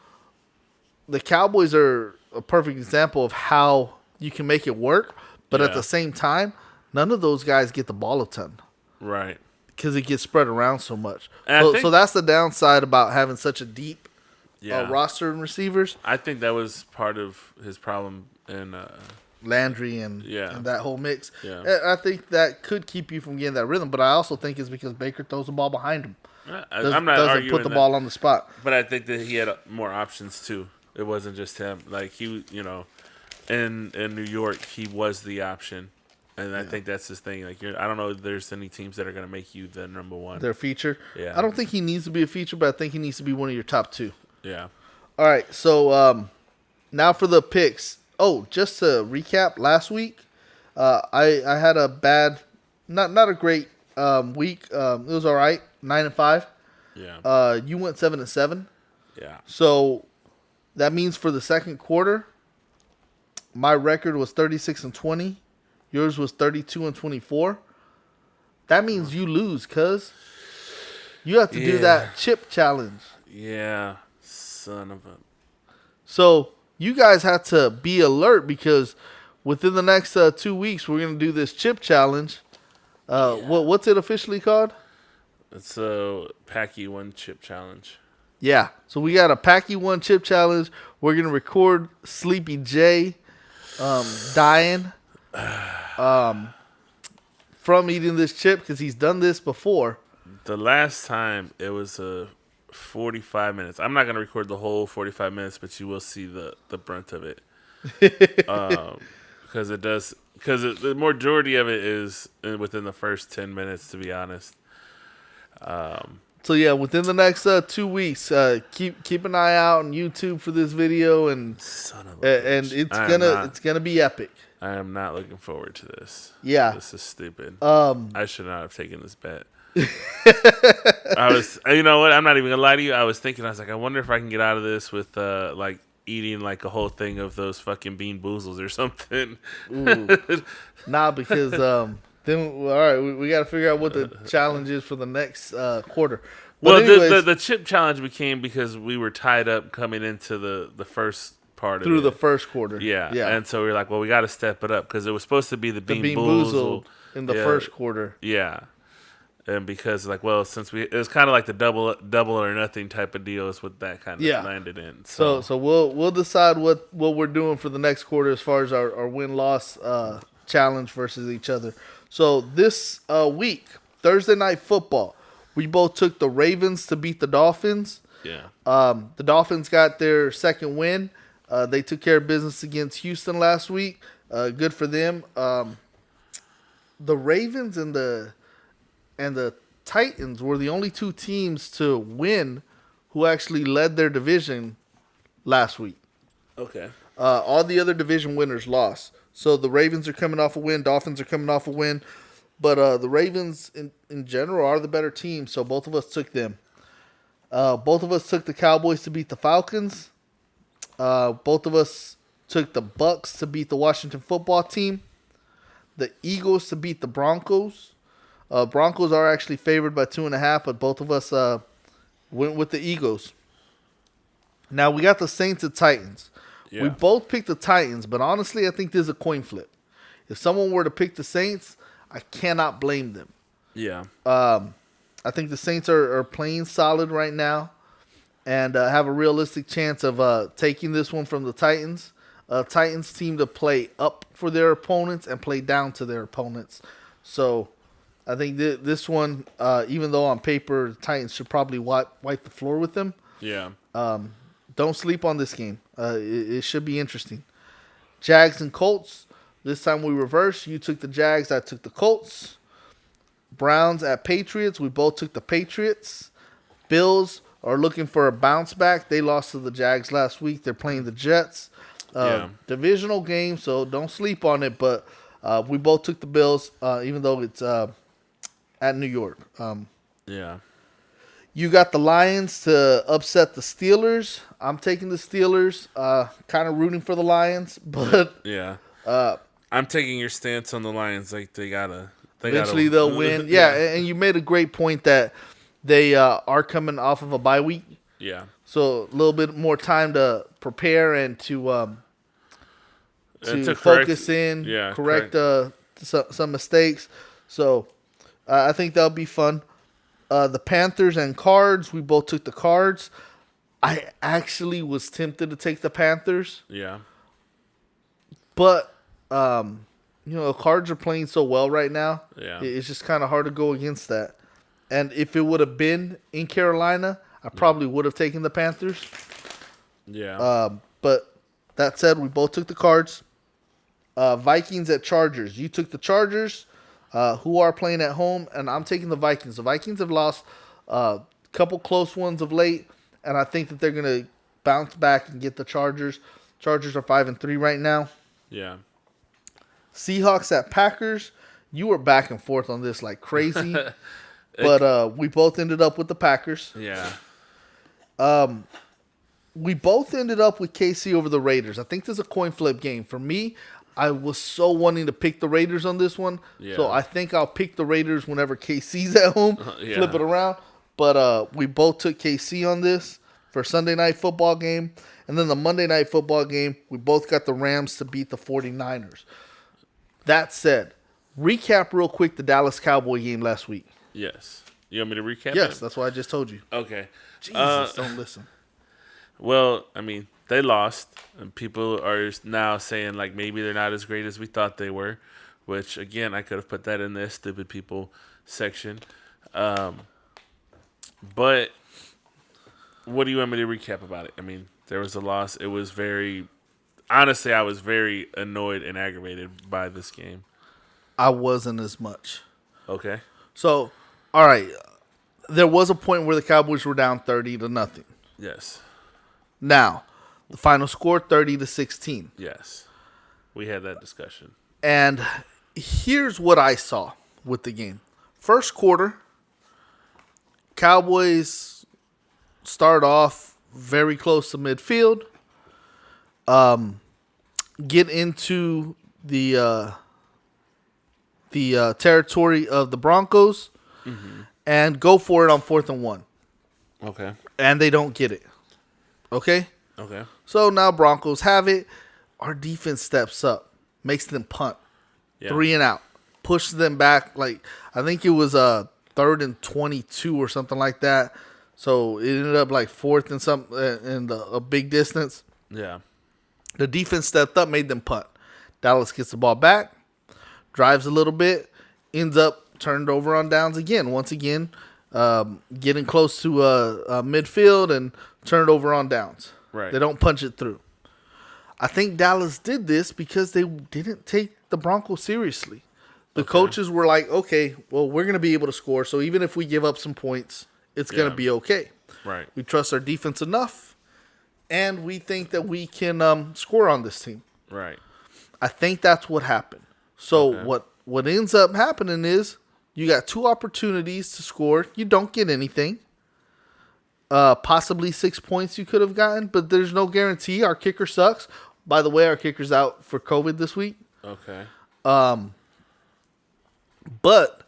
the Cowboys are a perfect example of how you can make it work, but at the same time, none of those guys get the ball a ton. Right. Because it gets spread around so much. And so that's the downside about having such a deep roster in receivers. I think that was part of his problem in Landry and that whole mix. Yeah. I think that could keep you from getting that rhythm, but I also think it's because Baker throws the ball behind him. I'm not doesn't arguing put the that, ball on the spot. but I think that he had more options too. It wasn't just him. Like he, in New York, he was the option, and I think that's his thing. Like I don't know if there's any teams that are gonna make you the number one. Their feature. Yeah. I don't think he needs to be a feature, but I think he needs to be one of your top two. Yeah. All right, so now for the picks. Oh, just to recap, last week I had a bad, not a great week. It was all right, 9-5. Yeah. You went 7-7. Yeah. So that means for the second quarter, my record was 36-20. Yours was 32-24. That means you lose, cuz you have to do that chip challenge. Yeah. Son of a. So you guys have to be alert because within the next 2 weeks, we're gonna do this chip challenge. What's it officially called? It's a Packy One Chip Challenge. Yeah. So we got a Packy One chip challenge. We're gonna record Sleepy J dying from eating this chip because he's done this before. The last time it was 45 minutes. I'm not gonna record the whole 45 minutes, but you will see the brunt of it. Because it does. Because the majority of it is within the first 10 minutes, to be honest. So yeah, within the next 2 weeks, keep an eye out on YouTube for this video, and Son of a and bitch. it's gonna be epic. I am not looking forward to this. Yeah, This is stupid. I should not have taken this bet. I was, you know what? I'm not even gonna lie to you. I was like, I wonder if I can get out of this with like eating like a whole thing of those fucking bean boozles or something. Nah, because then all right, we got to figure out what the challenge is for the next quarter. But Well, anyways, the chip challenge became because we were tied up coming into the first part through of the it. first quarter. Yeah, yeah. and so we were like, well, we got to step it up because it was supposed to be the The bean boozled boozle in the first quarter. Yeah. And because it was kind of like the double or nothing type of deal is what that kind of landed in. So we'll decide what we're doing for the next quarter as far as our win-loss challenge versus each other. So this week, Thursday Night Football, we both took the Ravens to beat the Dolphins. Yeah. The Dolphins got their second win. They took care of business against Houston last week. Good for them. The Ravens and the Titans were the only two teams to win who actually led their division last week. Okay. All the other division winners lost. So the Ravens are coming off a win. Dolphins are coming off a win. But the Ravens, in general, are the better team. So both of us took them. Both of us took the Cowboys to beat the Falcons. Both of us took the Bucks to beat the Washington football team. The Eagles to beat the Broncos. Broncos are actually favored by 2.5, but both of us went with the Eagles. Now we got the Saints and Titans. Yeah. We both picked the Titans, but honestly, I think this is a coin flip. If someone were to pick the Saints, I cannot blame them. Yeah. I think the Saints are playing solid right now and have a realistic chance of taking this one from the Titans. Titans seem to play up for their opponents and play down to their opponents. So I think this one, even though on paper the Titans should probably wipe the floor with them. Yeah. Don't sleep on this game. It should be interesting. Jags and Colts. This time we reversed. You took the Jags. I took the Colts. Browns at Patriots. We both took the Patriots. Bills are looking for a bounce back. They lost to the Jags last week. They're playing the Jets. Divisional game, so don't sleep on it. But we both took the Bills, even though it's at New York. Yeah. You got the Lions to upset the Steelers. I'm taking the Steelers. Kind of rooting for the Lions, but yeah. I'm taking your stance on the Lions. Like they gotta. Eventually they'll win. Yeah, and you made a great point that they are coming off of a bye week. Yeah. So a little bit more time to prepare and to focus in, correct. Some mistakes. So I think that'll be fun. The Panthers and Cards, we both took the Cards. I actually was tempted to take the Panthers. Yeah. But, the Cards are playing so well right now. Yeah. It's just kind of hard to go against that. And if it would have been in Carolina, I probably would have taken the Panthers. Yeah. But that said, we both took the Cards. Vikings at Chargers. You took the Chargers, who are playing at home, and I'm taking the Vikings. The Vikings have lost a couple close ones of late, and I think that they're going to bounce back and get the Chargers. Chargers are 5-3 right now. Yeah. Seahawks at Packers. You were back and forth on this like crazy, but we both ended up with the Packers. Yeah. We both ended up with KC over the Raiders. I think this is a coin flip game. For me, I was so wanting to pick the Raiders on this one. Yeah. So I think I'll pick the Raiders whenever KC's at home, flip it around. But we both took KC on this for Sunday night football game. And then the Monday night football game, we both got the Rams to beat the 49ers. That said, recap real quick the Dallas Cowboy game last week. Yes. You want me to recap? Yes, that's what I just told you. Okay. Jesus, don't listen. Well, I mean, they lost, and people are now saying, like, maybe they're not as great as we thought they were, which, again, I could have put that in the stupid people section. But what do you want me to recap about it? I mean, there was a loss. It was honestly, I was very annoyed and aggravated by this game. I wasn't as much. Okay. So, all right. There was a point where the Cowboys were down 30-0. Yes. Now, the final score 30-16. Yes. We had that discussion. And here's what I saw with the game. First quarter, Cowboys start off very close to midfield. Get into the territory of the Broncos and go for it on 4th and 1. Okay. And they don't get it. Okay? Okay. So now Broncos have it. Our defense steps up, makes them punt. Yeah. 3 and out. Pushes them back. Like, I think it was 3rd and 22 or something like that. So it ended up like 4th and some in a big distance. Yeah. The defense stepped up, made them punt. Dallas gets the ball back, drives a little bit, ends up turned over on downs again. Once again, getting close to midfield and turned over on downs. Right. They don't punch it through. I think Dallas did this because they didn't take the Broncos seriously. The coaches were like, okay, well, we're going to be able to score, so even if we give up some points, it's going to be okay. Right. We trust our defense enough, and we think that we can score on this team. Right. I think that's what happened. So what ends up happening is you got 2 opportunities to score. You don't get anything. Possibly 6 points you could have gotten, but there's no guarantee. Our kicker sucks. By the way, our kicker's out for COVID this week. Okay. But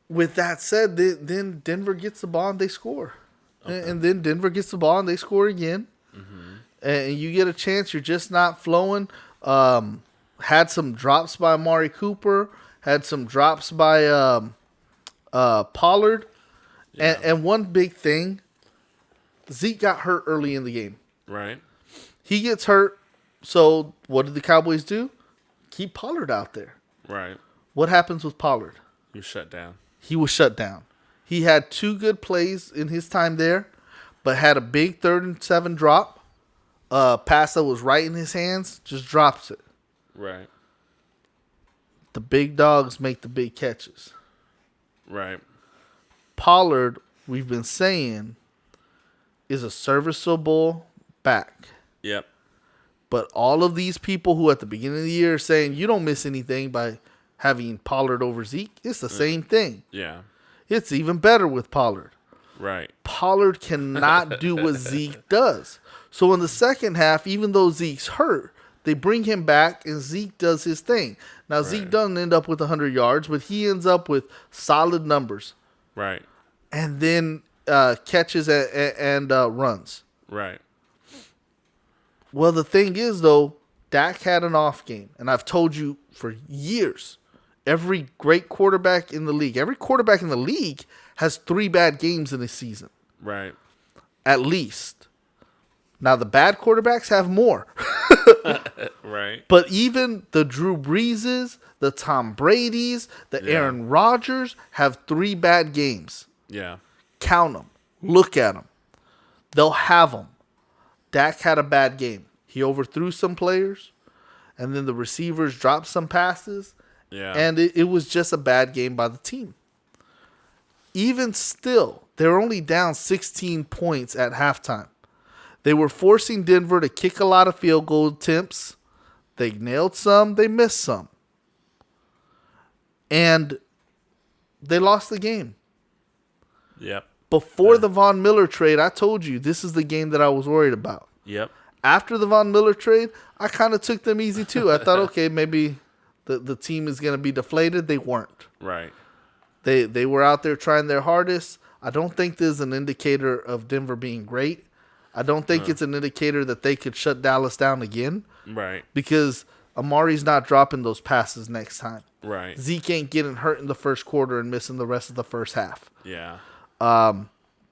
with that said, then Denver gets the ball and they score. Okay. And then Denver gets the ball and they score again. Mm-hmm. And you get a chance. You're just not flowing. Had some drops by Amari Cooper. Had some drops by Pollard. Yeah. And one big thing, Zeke got hurt early in the game. Right. He gets hurt. So what did the Cowboys do? Keep Pollard out there. Right. What happens with Pollard? You're shut down. He was shut down. He had 2 good plays in his time there, but had a big 3rd and 7 drop. Pass that was right in his hands, just drops it. Right. The big dogs make the big catches. Right. Pollard, we've been saying, is a serviceable back. Yep. But all of these people who at the beginning of the year are saying you don't miss anything by having Pollard over Zeke, it's the same thing. Yeah. It's even better with Pollard. Right. Pollard cannot do what Zeke does. So in the second half, even though Zeke's hurt, they bring him back and Zeke does his thing. Now, right. Zeke doesn't end up with 100 yards, but he ends up with solid numbers. Right. And then catches and runs. Right. Well, the thing is, though, Dak had an off game. And I've told you for years, every great quarterback in the league, has 3 bad games in a season. Right. At least. Now, the bad quarterbacks have more. Right. Right. But even the Drew Breeses, the Tom Brady's, the Aaron Rodgers have 3 bad games. Yeah. Count them. Look at them. They'll have them. Dak had a bad game. He overthrew some players, and then the receivers dropped some passes, and it was just a bad game by the team. Even still, they're only down 16 points at halftime. They were forcing Denver to kick a lot of field goal attempts. They nailed some, they missed some. And they lost the game. Yep. Before the Von Miller trade, I told you this is the game that I was worried about. Yep. After the Von Miller trade, I kind of took them easy too. I thought, okay, maybe the team is going to be deflated. They weren't. Right. They were out there trying their hardest. I don't think this is an indicator of Denver being great. I don't think it's an indicator that they could shut Dallas down again. Right. Because Amari's not dropping those passes next time. Right. Zeke ain't getting hurt in the first quarter and missing the rest of the first half. Yeah.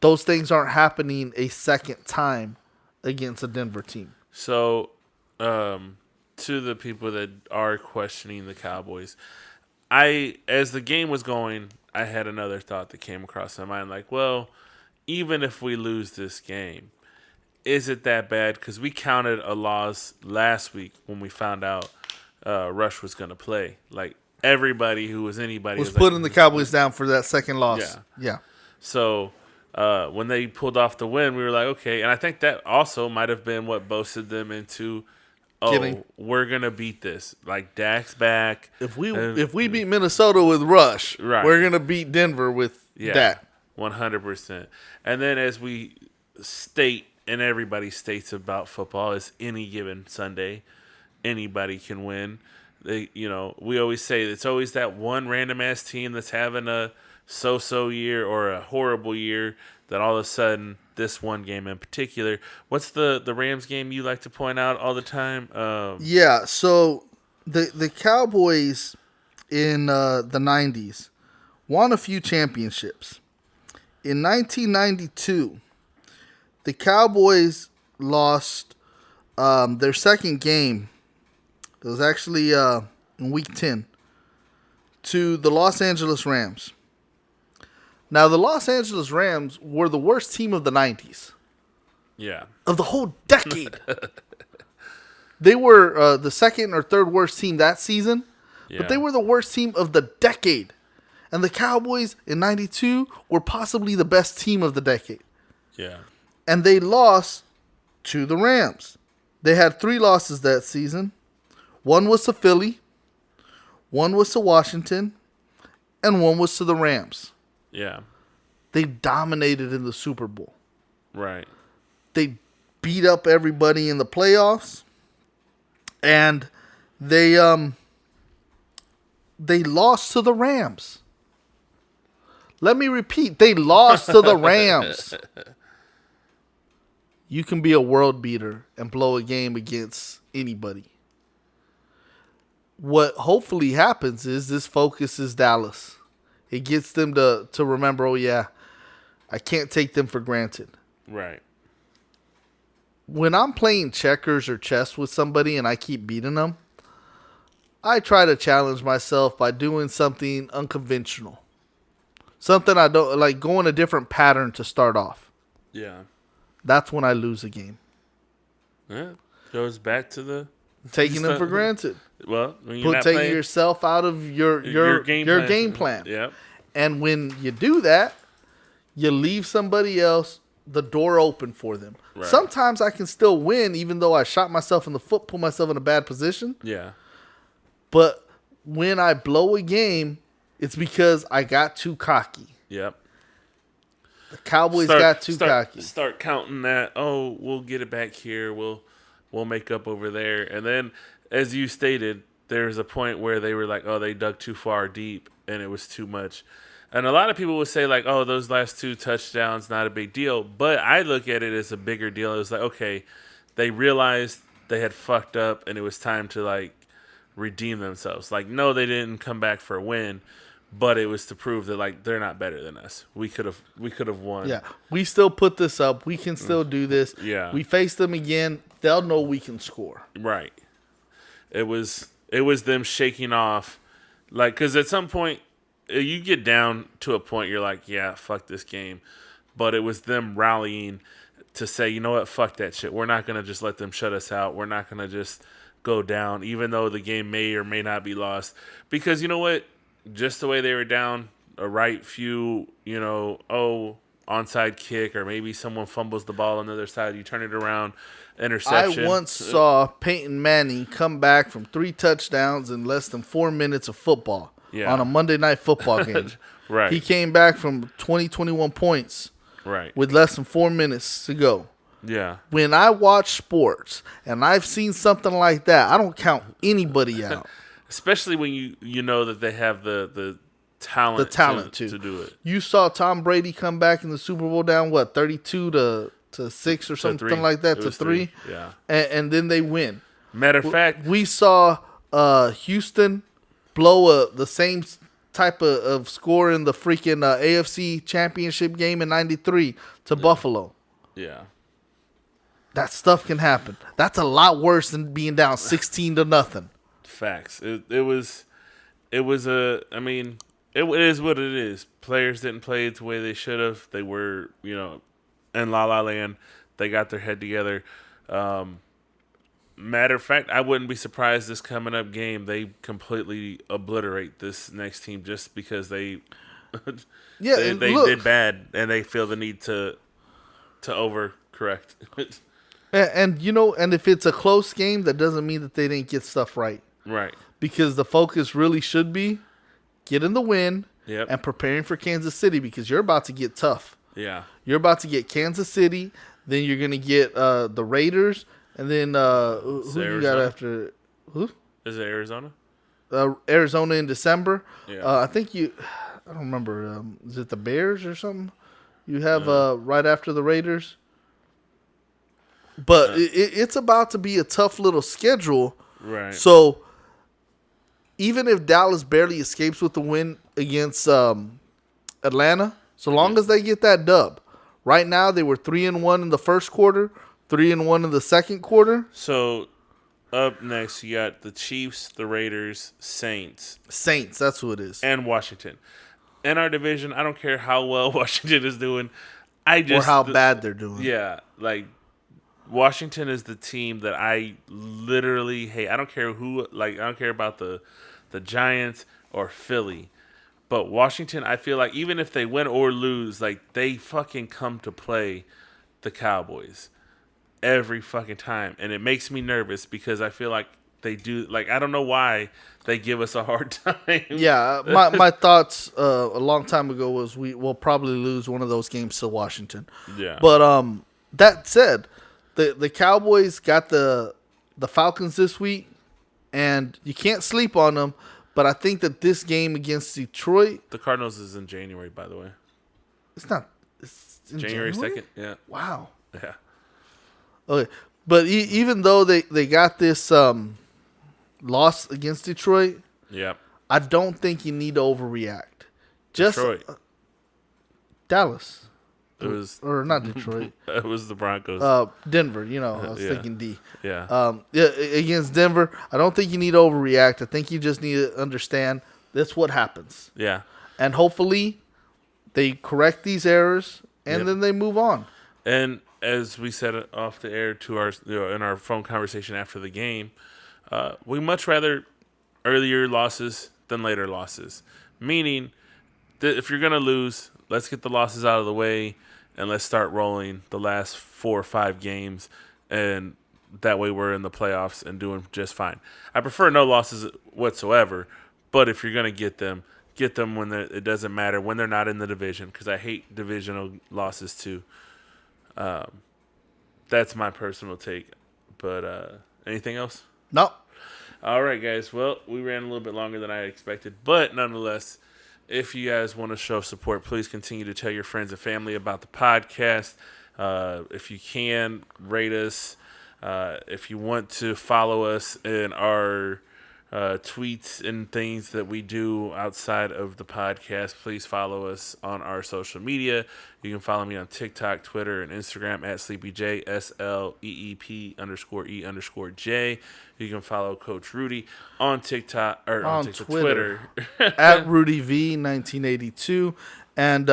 Those things aren't happening a second time against a Denver team. So, to the people that are questioning the Cowboys, as the game was going, I had another thought that came across my mind. Like, well, even if we lose this game, is it that bad? Because we counted a loss last week when we found out Rush was going to play. Like, everybody who was anybody was putting the Cowboys down for that second loss. Yeah. Yeah. So when they pulled off the win, we were like, okay. And I think that also might have been what boasted them into, we're going to beat this. Like, Dak's back. If we beat Minnesota with Rush, we're going to beat Denver with Dak. 100%. And then as we state, and everybody states about football, is any given Sunday, anybody can win. We always say it's always that one random ass team that's having a so-so year or a horrible year that all of a sudden this one game in particular. What's the Rams game you like to point out all the time? So the Cowboys in the 90s won a few championships. In 1992, the Cowboys lost their second game. It was actually in Week 10 to the Los Angeles Rams. Now, the Los Angeles Rams were the worst team of the 90s. Yeah. Of the whole decade. They were the second or third worst team that season, but they were the worst team of the decade. And the Cowboys in 92 were possibly the best team of the decade. Yeah. And they lost to the Rams. They had 3 losses that season. One was to Philly, one was to Washington, and one was to the Rams. Yeah. They dominated in the Super Bowl. Right. They beat up everybody in the playoffs. And they lost to the Rams. Let me repeat. They lost to the Rams. You can be a world beater and blow a game against anybody. What hopefully happens is this focuses Dallas. It gets them to remember, I can't take them for granted. Right. When I'm playing checkers or chess with somebody and I keep beating them, I try to challenge myself by doing something unconventional. Something I don't like, going a different pattern to start off. Yeah. That's when I lose a game. Yeah. Goes back to the taking them for granted. Well, when you're not taking playing, yourself out of your game plan. Yep. And when you do that, you leave somebody else the door open for them. Right. Sometimes I can still win even though I shot myself in the foot, put myself in a bad position. Yeah. But when I blow a game, it's because I got too cocky. Yep. The Cowboys got too cocky. Start counting that, we'll get it back here. We'll make up over there. And then, as you stated, there's a point where they were like, they dug too far deep and it was too much. And a lot of people would say, like, those last 2 touchdowns, not a big deal. But I look at it as a bigger deal. It was like, okay, they realized they had fucked up and it was time to, like, redeem themselves. Like, no, they didn't come back for a win, but it was to prove that, like, they're not better than us. We could have won. Yeah, we still put this up. We can still do this. Yeah. We face them again. They'll know we can score. Right. It was them shaking off, like, because at some point you get down to a point you're like, yeah, fuck this game, but it was them rallying to say, you know what, fuck that shit. We're not gonna just let them shut us out. We're not gonna just go down, even though the game may or may not be lost, because you know what, just the way they were down, a right few, onside kick, or maybe someone fumbles the ball on the other side, you turn it around, interception. I once saw Peyton Manning come back from 3 touchdowns in less than 4 minutes of football on a Monday Night Football game. Right. He came back from 21 points with less than 4 minutes to go. Yeah. When I watch sports and I've seen something like that, I don't count anybody out. Especially when you know that they have the talent, to do it. You saw Tom Brady come back in the Super Bowl down, 32 to 6 or something like that, to 3. Yeah. And then they win. Matter of fact, we saw Houston blow the same type of score in the freaking AFC Championship game in '93 to Buffalo. Yeah. That stuff can happen. That's a lot worse than being down 16-0. Facts. It was I mean, it is what it is. Players didn't play it the way they should have. They were, in La La Land. They got their head together. Matter of fact, I wouldn't be surprised this coming up game they completely obliterate this next team just because they they did bad and they feel the need to overcorrect. and if it's a close game, that doesn't mean that they didn't get stuff right. Right. Because the focus really should be getting the win and preparing for Kansas City, because you're about to get tough. Yeah. You're about to get Kansas City, then you're going to get the Raiders, and then who you got after? Who? Is it Arizona? Arizona in December. Yeah. I think I don't remember. Is it the Bears or something? You have right after the Raiders. But it's about to be a tough little schedule. Right. So even if Dallas barely escapes with the win against Atlanta, so long as they get that dub. Right now they were 3-1 in the first quarter, 3-1 in the second quarter. So up next you got the Chiefs, the Raiders, Saints, that's who it is, and Washington. In our division, I don't care how well Washington is doing. Or how bad they're doing. Yeah, like Washington is the team that I literally hate. I don't care who. Like, I don't care about the Giants or Philly, but Washington, I feel like even if they win or lose, like they fucking come to play the Cowboys every fucking time, and it makes me nervous because I feel like they do. Like, I don't know why they give us a hard time. Yeah, my thoughts a long time ago was we will probably lose one of those games to Washington. Yeah, but that said, the Cowboys got the Falcons this week, and you can't sleep on them. But I think that this game against Detroit, the Cardinals is in January, by the way. It's not. It's in January 2nd. Yeah. Wow. Yeah. Okay, but even though they got this loss against Detroit, yeah, I don't think you need to overreact. Just Detroit. Dallas. It was, or not Detroit. It was the Broncos. Denver. I was thinking D. Yeah. Against Denver, I don't think you need to overreact. I think you just need to understand that's what happens. Yeah. And hopefully, they correct these errors and then they move on. And as we said off the air to our in our phone conversation after the game, we much rather earlier losses than later losses. Meaning that if you're gonna lose, let's get the losses out of the way and let's start rolling the last 4 or 5 games, and that way we're in the playoffs and doing just fine. I prefer no losses whatsoever, but if you're gonna get them when it doesn't matter, when they're not in the division, because I hate divisional losses too. That's my personal take. But anything else? No. All right, guys. Well, we ran a little bit longer than I expected, but nonetheless, if you guys want to show support, please continue to tell your friends and family about the podcast. If you can, rate us. If you want to follow us in our tweets and things that we do outside of the podcast, please follow us on our social media. You can follow me on TikTok, Twitter, and Instagram at SleepyJ, SLEEP_E_J. You can follow Coach Rudy on TikTok or on TikTok, Twitter. At Rudy V 1982. And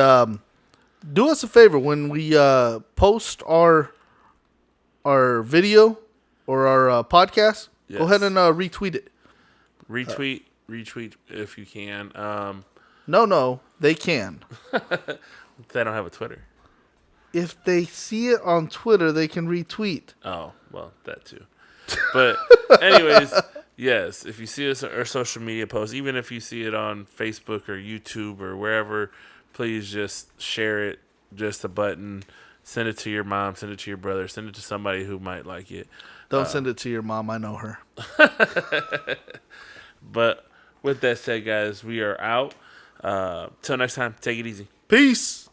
do us a favor when we post our video or our podcast. Yes. Go ahead and retweet it. Retweet if you can. No, they can. They don't have a Twitter. If they see it on Twitter, they can retweet. Oh, well, that too. But anyways, yes, if you see us our social media posts, even if you see it on Facebook or YouTube or wherever, please just share it. Just a button. Send it to your mom. Send it to your brother. Send it to somebody who might like it. Don't send it to your mom. I know her. But with that said, guys, we are out. Till next time, take it easy. Peace.